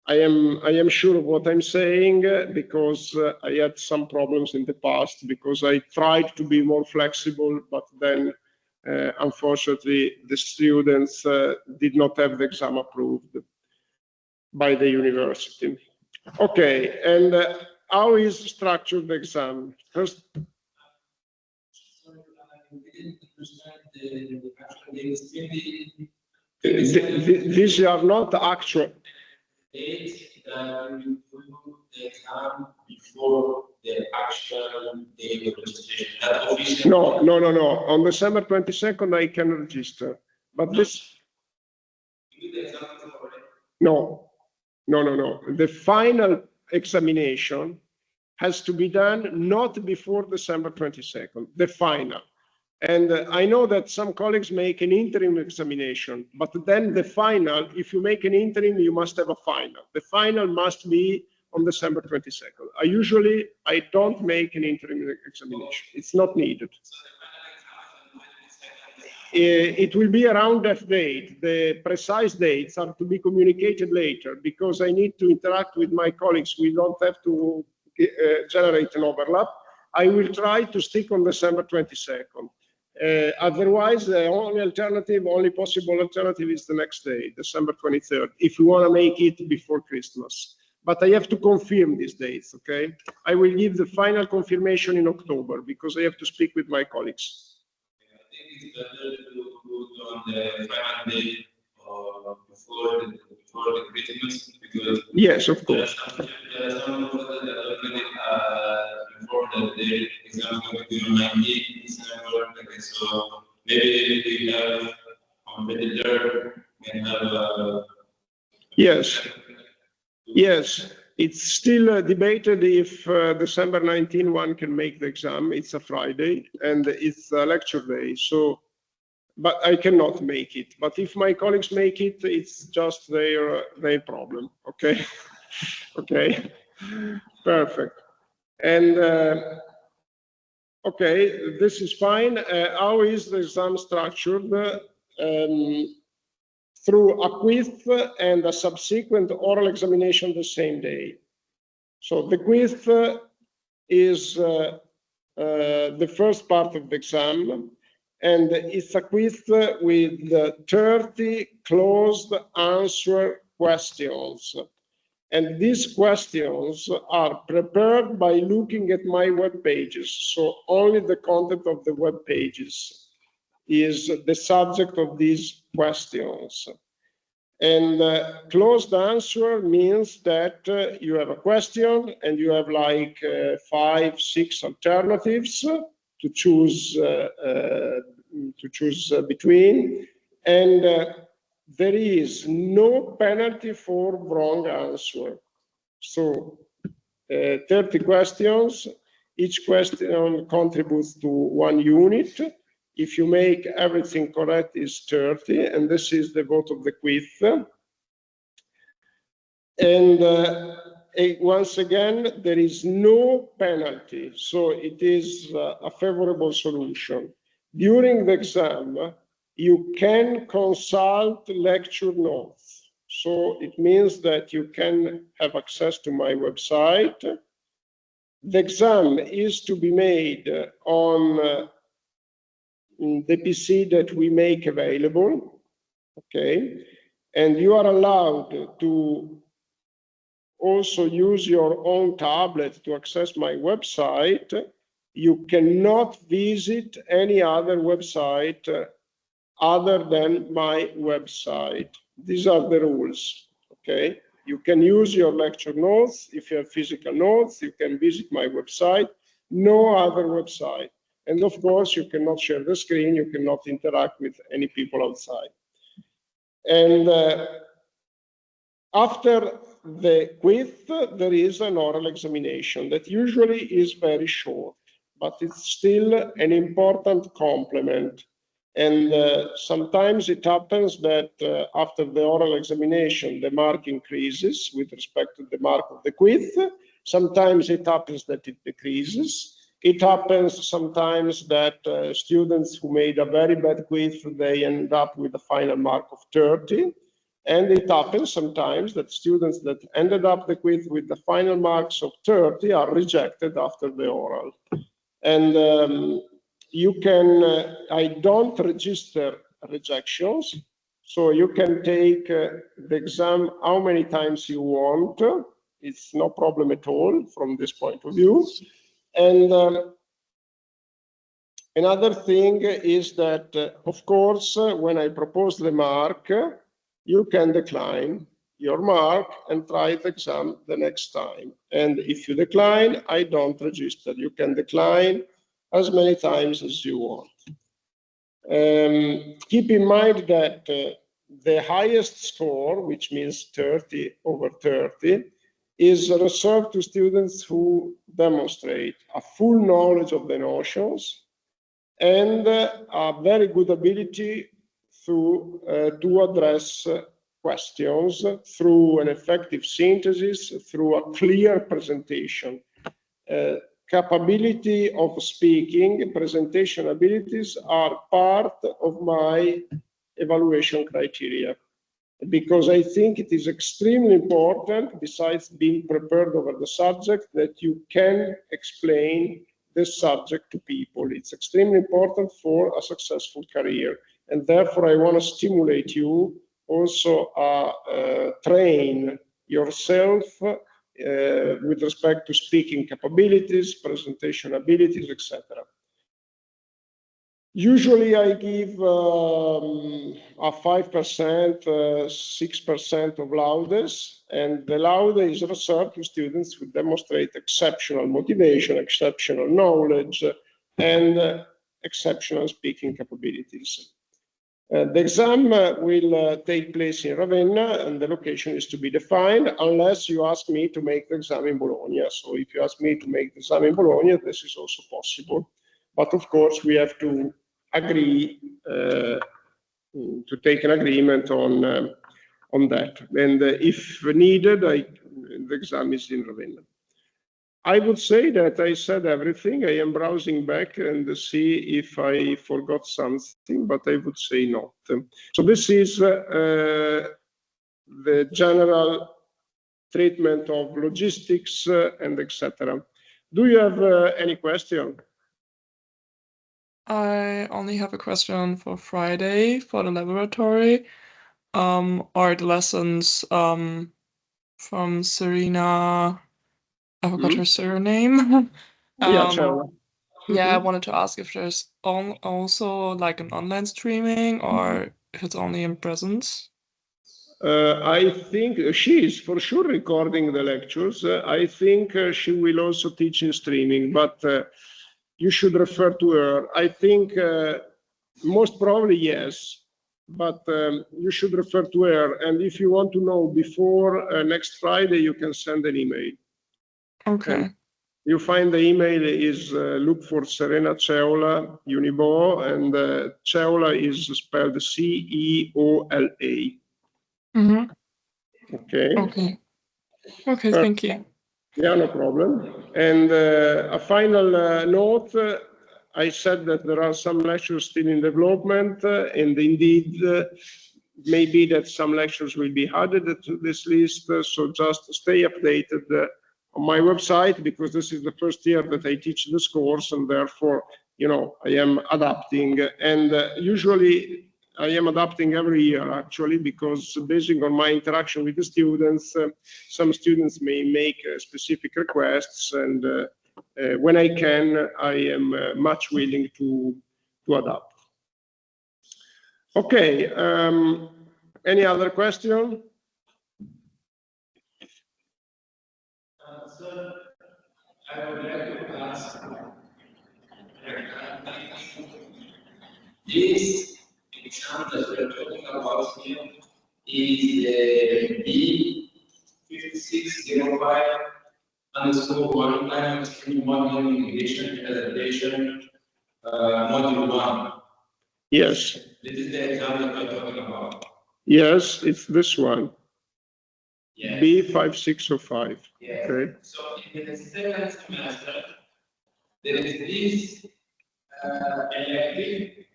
I am sure of what I'm saying because I had some problems in the past because I tried to be more flexible, but then unfortunately the students did not have the exam approved by the university. Okay, and how is structured the exam? First, these are not actual. That we do the exam before the actual date of registration. No. On December 22nd, I can register, but this. No. The final examination has to be done not before December 22nd. The final. And I know that some colleagues make an interim examination, but then the final, if you make an interim, you must have a final. The final must be on December 22nd. I don't make an interim examination. It's not needed. It will be around that date. The precise dates are to be communicated later because I need to interact with my colleagues. We don't have to generate an overlap. I will try to stick on December 22nd. Otherwise, the only possible alternative is the next day, December 23rd, if you want to make it before Christmas. But I have to confirm these dates, okay? I will give the final confirmation in October because I have to speak with my colleagues. I think it's better to put on the final day before the Christmas, because yes, of course. There are some proposals that already informed that the exam is going to be on 19th December. Okay, so maybe we have on the 3rd, we have yes. Yes, it's still debated if December 19 one can make the exam. It's a Friday and it's a lecture day. So, but I cannot make it. But if my colleagues make it, it's just their problem. Okay, okay, perfect. And okay, this is fine. How is the exam structured? Through a quiz and a subsequent oral examination the same day. So the quiz is the first part of the exam, and it's a quiz with 30 closed answer questions. And these questions are prepared by looking at my web pages. So only the content of the web pages is the subject of these questions. And closed answer means that you have a question and you have like 5, 6 alternatives to choose between, and there is no penalty for wrong answer. So 30 questions, each question contributes to 1 unit. If you make everything correct, is 30, and this is the vote of the quiz. And once again, there is no penalty, so it is a favorable solution. During the exam, you can consult lecture notes. So it means that you can have access to my website. The exam is to be made on the PC that we make available, okay? And you are allowed to also use your own tablet to access my website. You cannot visit any other website other than my website. These are the rules, okay? You can use your lecture notes. If you have physical notes, you can visit my website, no other website. And of course, you cannot share the screen, you cannot interact with any people outside. And after the quiz, there is an oral examination that usually is very short, but it's still an important complement. And sometimes it happens that after the oral examination, the mark increases with respect to the mark of the quiz. Sometimes it happens that it decreases. It happens sometimes that students who made a very bad quiz, they end up with a final mark of 30. And it happens sometimes that students that ended up the quiz with the final marks of 30 are rejected after the oral. And you can, I don't register rejections, so you can take the exam how many times you want. It's no problem at all from this point of view. And another thing is that, of course, when I propose the mark, you can decline your mark and try the exam the next time. And if you decline, I don't register. You can decline as many times as you want. Keep in mind that the highest score, which means 30 over 30, is reserved to students who demonstrate a full knowledge of the notions and a very good ability to address questions through an effective synthesis, through a clear presentation. Capability of speaking, presentation abilities are part of my evaluation criteria, because I think it is extremely important, besides being prepared over the subject, that you can explain this subject to people. It's extremely important for a successful career. And therefore, I want to stimulate you also train yourself with respect to speaking capabilities, presentation abilities, etc. Usually I give a 5%, 6% of laudes, and the laude is reserved to students who demonstrate exceptional motivation, exceptional knowledge, and exceptional speaking capabilities. The exam will take place in Ravenna, and the location is to be defined unless you ask me to make the exam in Bologna. So if you ask me to make the exam in Bologna, this is also possible. But of course, we have to agree to take an agreement on that. And if needed, the exam is in Ravenna. I would say that I said everything. I am browsing back and see if I forgot something, but I would say not. So this is the general treatment of logistics and etc. Do you have any question? I only have a question for Friday for the laboratory. Are the lessons from Serena? I forgot her surname. Yeah, Ciao. Yeah, I wanted to ask if there's also like an online streaming or if it's only in presence. I think she is for sure recording the lectures. I think she will also teach in streaming, but you should refer to her. I think most probably yes, but you should refer to her. And if you want to know before next Friday, you can send an email. Okay. And you find the email is look for Serena Ceola, Unibo, and Ceola is spelled C-E-O-L-A. Mm-hmm. Okay. Okay. Okay, thank you. Yeah, no problem. And a final note, I said that there are some lectures still in development, and indeed, maybe that some lectures will be added to this list, so just stay updated on my website, because this is the first year that I teach this course, and therefore, you know, I am adapting, and usually I am adapting every year, actually, because based on my interaction with the students, some students may make specific requests, and when I can, I am much willing to adapt. Okay, any other question? So I would like to ask, this exam that we're talking about here is the B5605 underscore 1 climate change modeling mitigation and adaptation module 1. Yes. This is the exam that we're talking about. Yes, it's this one. Yes. B5605. Yes. Okay. So in the second semester, there is this elective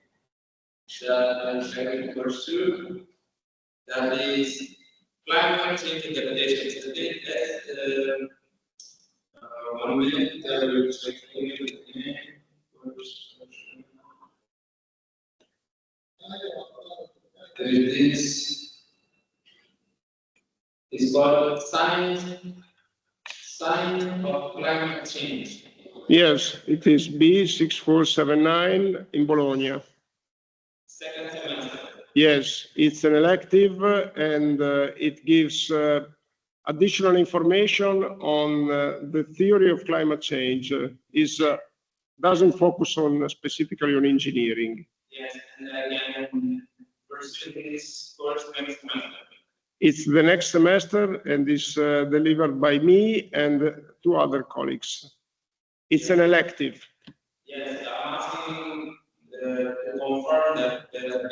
that I'm trying to pursue, that is climate change adaptation. So that's 1 minute, we'll check the name. There is this, it's called science of climate change. Yes, it is B6479 in Bologna. Second semester. Yes, it's an elective, and it gives additional information on the theory of climate change. Doesn't focus on specifically on engineering. Yes, and again, pursue this course next semester. It's the next semester, and is delivered by me and 2 other colleagues. It's an elective. Yes, I'm asking to confirm that they are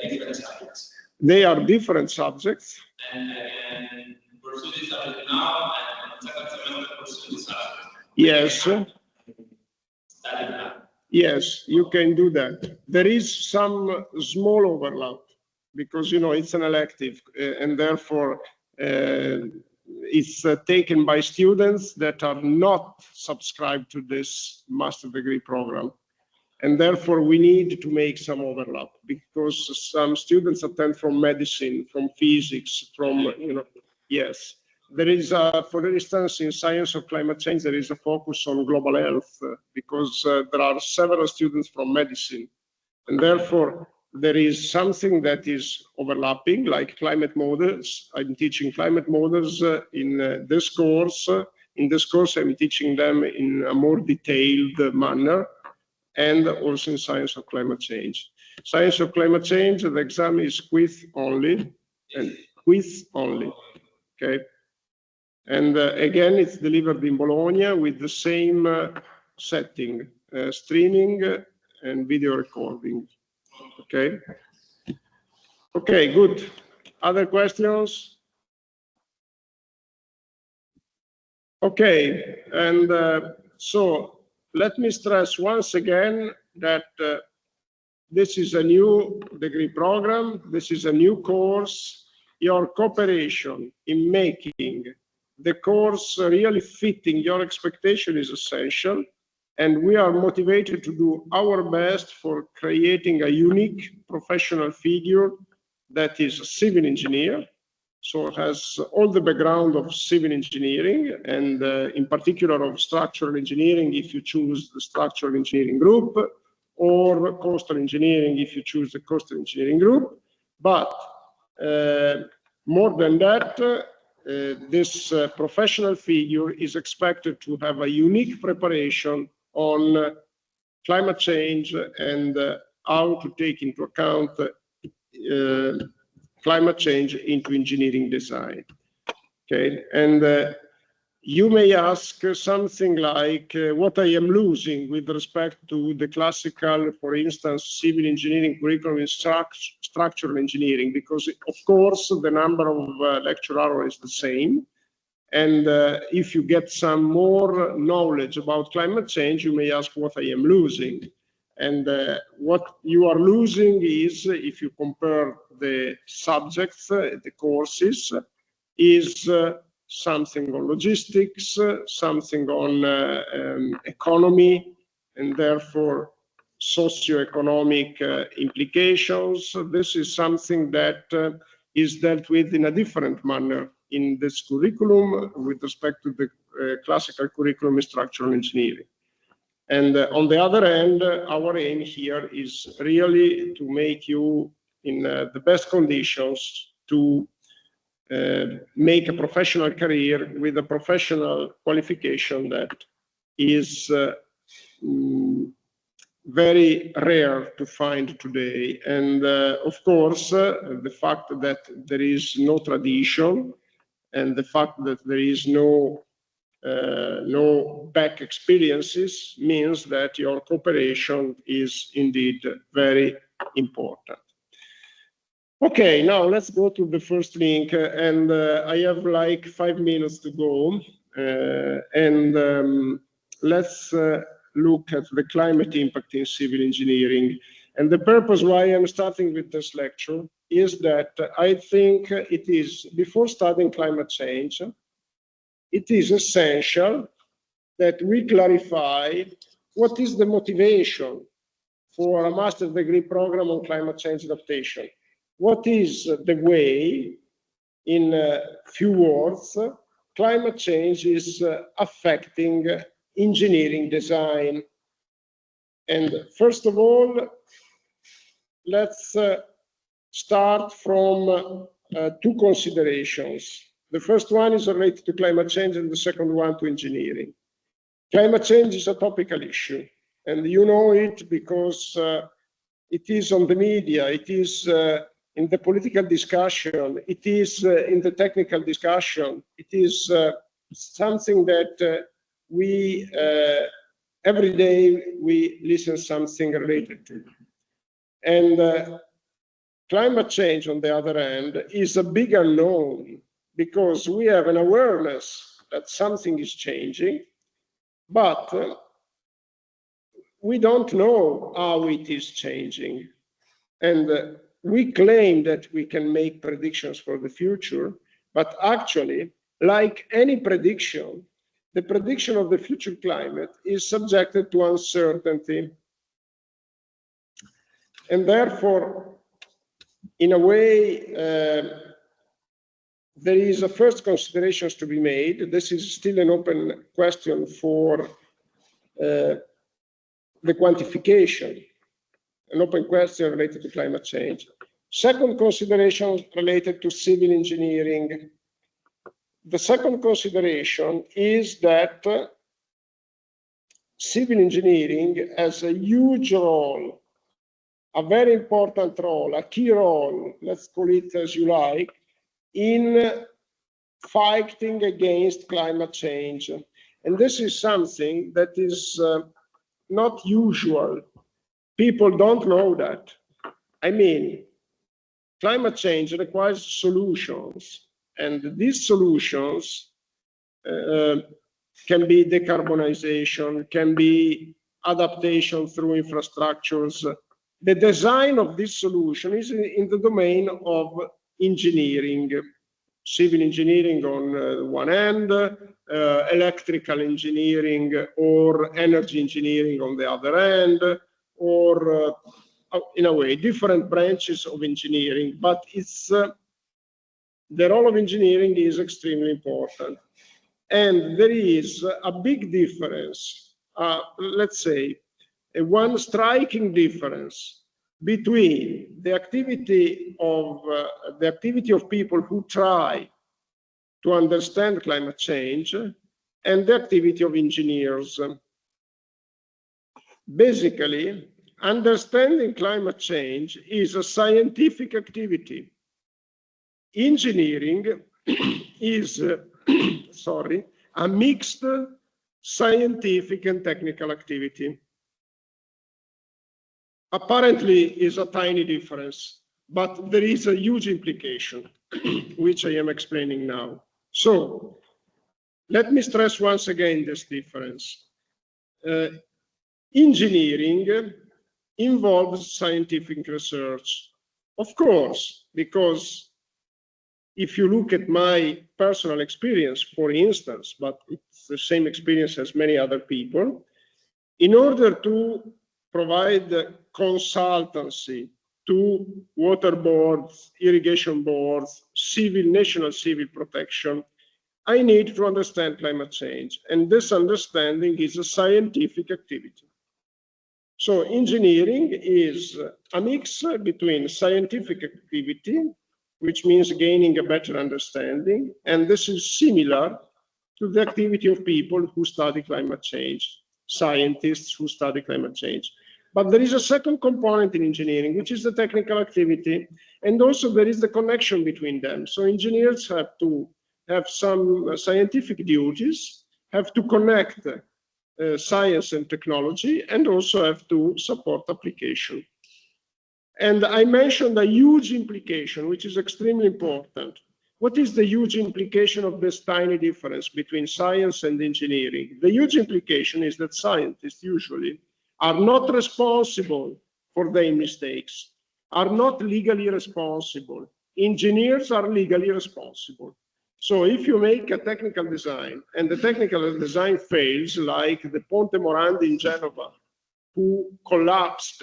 different subjects. They are different subjects. And pursue this subject now, and second semester pursue this subject. Yes. Study now. Yes, you can do that. There is some small overlap because, you know, it's an elective, and therefore is taken by students that are not subscribed to this master degree program. And therefore, we need to make some overlap, because some students attend from medicine, from physics, from, yes. There is, for instance, in science of climate change, there is a focus on global health, because there are several students from medicine. And therefore, there is something that is overlapping, like climate models. I'm teaching climate models in this course. In this course, I'm teaching them in a more detailed manner, and also in science of climate change. Science of climate change, the exam is quiz only, and quiz only, okay? And again, it's delivered in Bologna with the same setting, streaming and video recording, okay? Okay, good. Other questions? Okay, and so let me stress once again that this is a new degree program, this is a new course. Your cooperation in making the course really fitting your expectation is essential, and we are motivated to do our best for creating a unique professional figure that is a civil engineer, so it has all the background of civil engineering, and in particular of structural engineering if you choose the structural engineering group, or coastal engineering if you choose the coastal engineering group. But more than that, this professional figure is expected to have a unique preparation on climate change and how to take into account climate change into engineering design. Okay, and you may ask something like what I am losing with respect to the classical, for instance, civil engineering curriculum in structural engineering, because of course the number of lecture hours is the same. And if you get some more knowledge about climate change, you may ask what I am losing. And what you are losing is, if you compare the subjects, the courses, is something on logistics, something on economy, and therefore socioeconomic implications. This is something that is dealt with in a different manner in this curriculum with respect to the classical curriculum in structural engineering. And on the other hand, our aim here is really to make you in the best conditions to make a professional career with a professional qualification that is very rare to find today. And of course, the fact that there is no tradition and the fact that there is no back experiences means that your cooperation is indeed very important. Okay, now let's go to the first link, and I have like 5 minutes to go, and let's look at the climate impact in civil engineering. And the purpose why I'm starting with this lecture is that I think it is, before studying climate change, it is essential that we clarify what is the motivation for a master's degree program on climate change adaptation. What is the way, in a few words, climate change is affecting engineering design? And first of all, let's start from two considerations. The first one is related to climate change, and the second one to engineering. Climate change is a topical issue, and you know it because it is on the media, it is in the political discussion, it is in the technical discussion, it is something that we, every day we listen something related to. And climate change, on the other hand, is a big unknown because we have an awareness that something is changing, but we don't know how it is changing. And we claim that we can make predictions for the future, but actually like any prediction, the prediction of the future climate is subjected to uncertainty. And therefore, in a way, there is a first considerations to be made. This is still an open question for the quantification, an open question related to climate change. Second consideration related to civil engineering. The second consideration is that civil engineering has a huge role, a very important role, a key role, let's call it as you like, in fighting against climate change. And this is something that is not usual. People don't know that. I mean, climate change requires solutions, and these solutions can be decarbonization, can be adaptation through infrastructures. The design of this solution is in the domain of engineering, civil engineering on one hand, electrical engineering or energy engineering on the other hand, or in a way, different branches of engineering, but it's the role of engineering is extremely important. And there is a big difference, let's say, one striking difference between the activity of people who try to understand climate change and the activity of engineers. Basically, understanding climate change is a scientific activity. Engineering is, a mixed scientific and technical activity. Apparently is a tiny difference, but there is a huge implication, which I am explaining now. So, let me stress once again this difference. Engineering involves scientific research, of course, because if you look at my personal experience, for instance, but it's the same experience as many other people, in order to provide consultancy to water boards, irrigation boards, national civil protection, I need to understand climate change. And this understanding is a scientific activity. So engineering is a mix between scientific activity, which means gaining a better understanding, and this is similar to the activity of people who study climate change, scientists who study climate change. But there is a second component in engineering, which is the technical activity, and also there is the connection between them. So engineers have to have some scientific duties, have to connect science and technology, and also have to support application. And I mentioned a huge implication, which is extremely important. What is the huge implication of this tiny difference between science and engineering? The huge implication is that scientists usually are not responsible for their mistakes, are not legally responsible. Engineers are legally responsible. So if you make a technical design and the technical design fails, like the Ponte Morandi in Genova, who collapsed,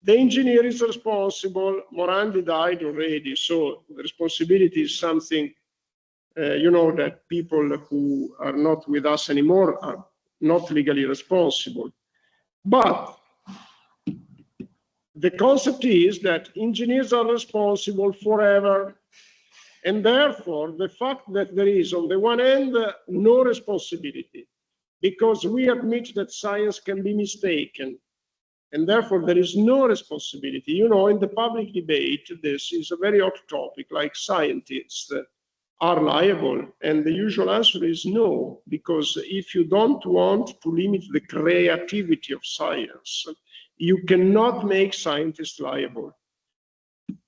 the engineer is responsible. Morandi died already, so the responsibility is something, that people who are not with us anymore are not legally responsible. But the concept is that engineers are responsible forever. And therefore, the fact that there is, on the one hand, no responsibility, because we admit that science can be mistaken, and therefore there is no responsibility. In the public debate, this is a very hot topic, like scientists are liable, and the usual answer is no, because if you don't want to limit the creativity of science, you cannot make scientists liable.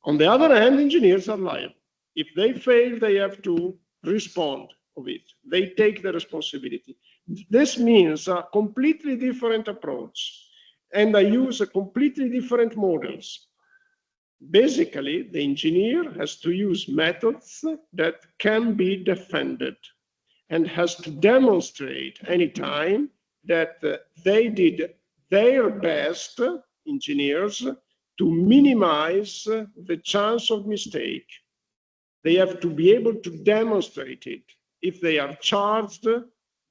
On the other hand, engineers are liable. If they fail, they have to respond of it. They take the responsibility. This means a completely different approach, and I use a completely different models. Basically, the engineer has to use methods that can be defended and has to demonstrate anytime that they did their best, engineers, to minimize the chance of mistake. They have to be able to demonstrate it. If they are charged,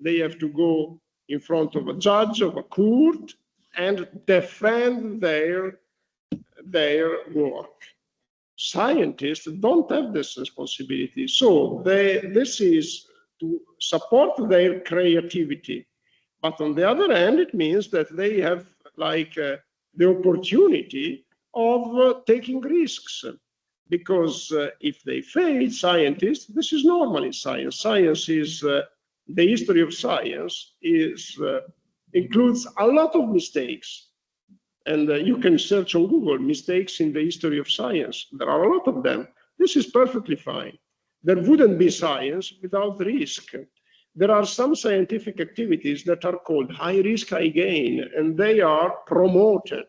they have to go in front of a judge, of a court, and defend their work. Scientists don't have this responsibility. So this is to support their creativity. But on the other hand, it means that they have the opportunity of taking risks. Because if they fail, scientists, this is normal in science. Science is, the history of science includes a lot of mistakes. And you can search on Google, mistakes in the history of science. There are a lot of them. This is perfectly fine. There wouldn't be science without risk. There are some scientific activities that are called high risk, high gain, and they are promoted.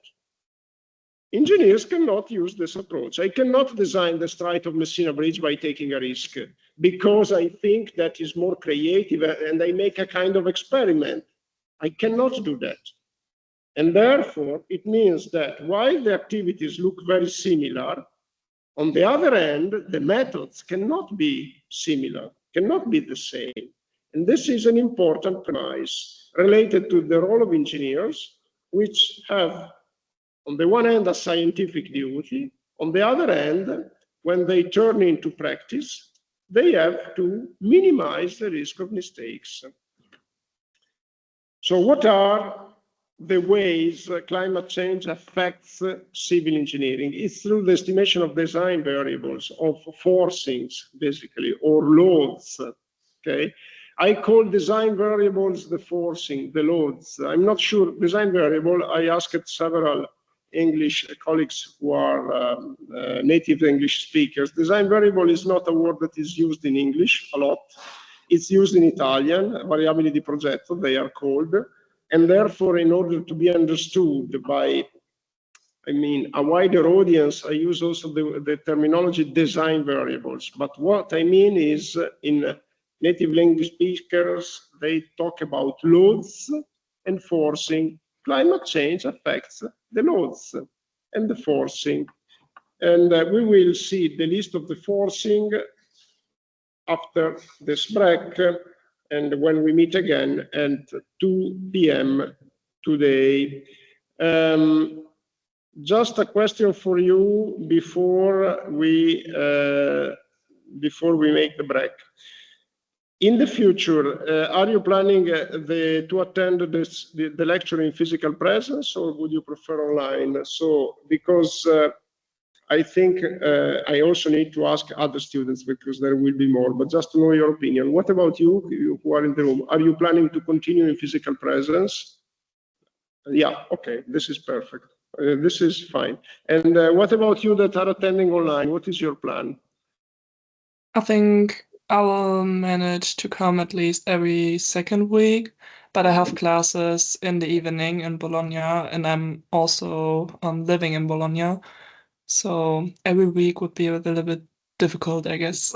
Engineers cannot use this approach. I cannot design the Strait of Messina Bridge by taking a risk because I think that is more creative and I make a kind of experiment. I cannot do that. And therefore, it means that while the activities look very similar, on the other hand, the methods cannot be similar, cannot be the same. And this is an important premise related to the role of engineers, which have, on the one hand, a scientific duty. On the other hand, when they turn into practice, they have to minimize the risk of mistakes. So what are the ways climate change affects civil engineering? It's through the estimation of design variables, of forcings, basically, or loads, okay? I call design variables the forcing, the loads. I'm not sure, design variable, I asked several English colleagues who are native English speakers. Design variable is not a word that is used in English a lot. It's used in Italian, variabili di progetto, they are called. And therefore, in order to be understood by, a wider audience, I use also the terminology design variables. But what I mean is, in native language speakers, they talk about loads and forcing. Climate change affects the loads and the forcing. And we will see the list of the forcing after this break. And when we meet again at 2 p.m. today. Just a question for you before we make the break. In the future, are you planning to attend the lecture in physical presence, or would you prefer online? So, because I think I also need to ask other students because there will be more, but just to know your opinion. What about you who are in the room? Are you planning to continue in physical presence? Yeah, okay, this is perfect. This is fine. And what about you that are attending online? What is your plan? I think I will manage to come at least every second week, but I have classes in the evening in Bologna, and I'm also living in Bologna. So every week would be a little bit difficult, I guess.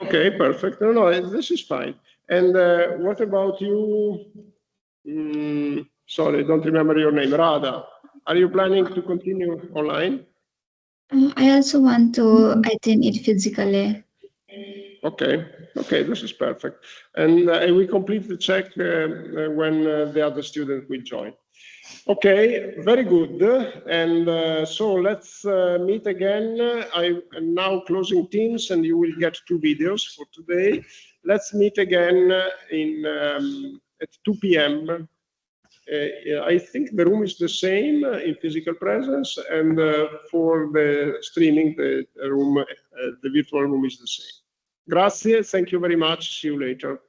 Okay, perfect. No, this is fine. And what about you? Sorry, don't remember your name. Rada, are you planning to continue online? I also want to attend it physically. Okay, this is perfect. And we complete the check when the other student will join. Okay, very good. And so let's meet again. I am now closing Teams and you will get 2 videos for today. Let's meet again at 2 p.m. I think the room is the same in physical presence, and for the streaming, the virtual room is the same. Grazie, thank you very much. See you later.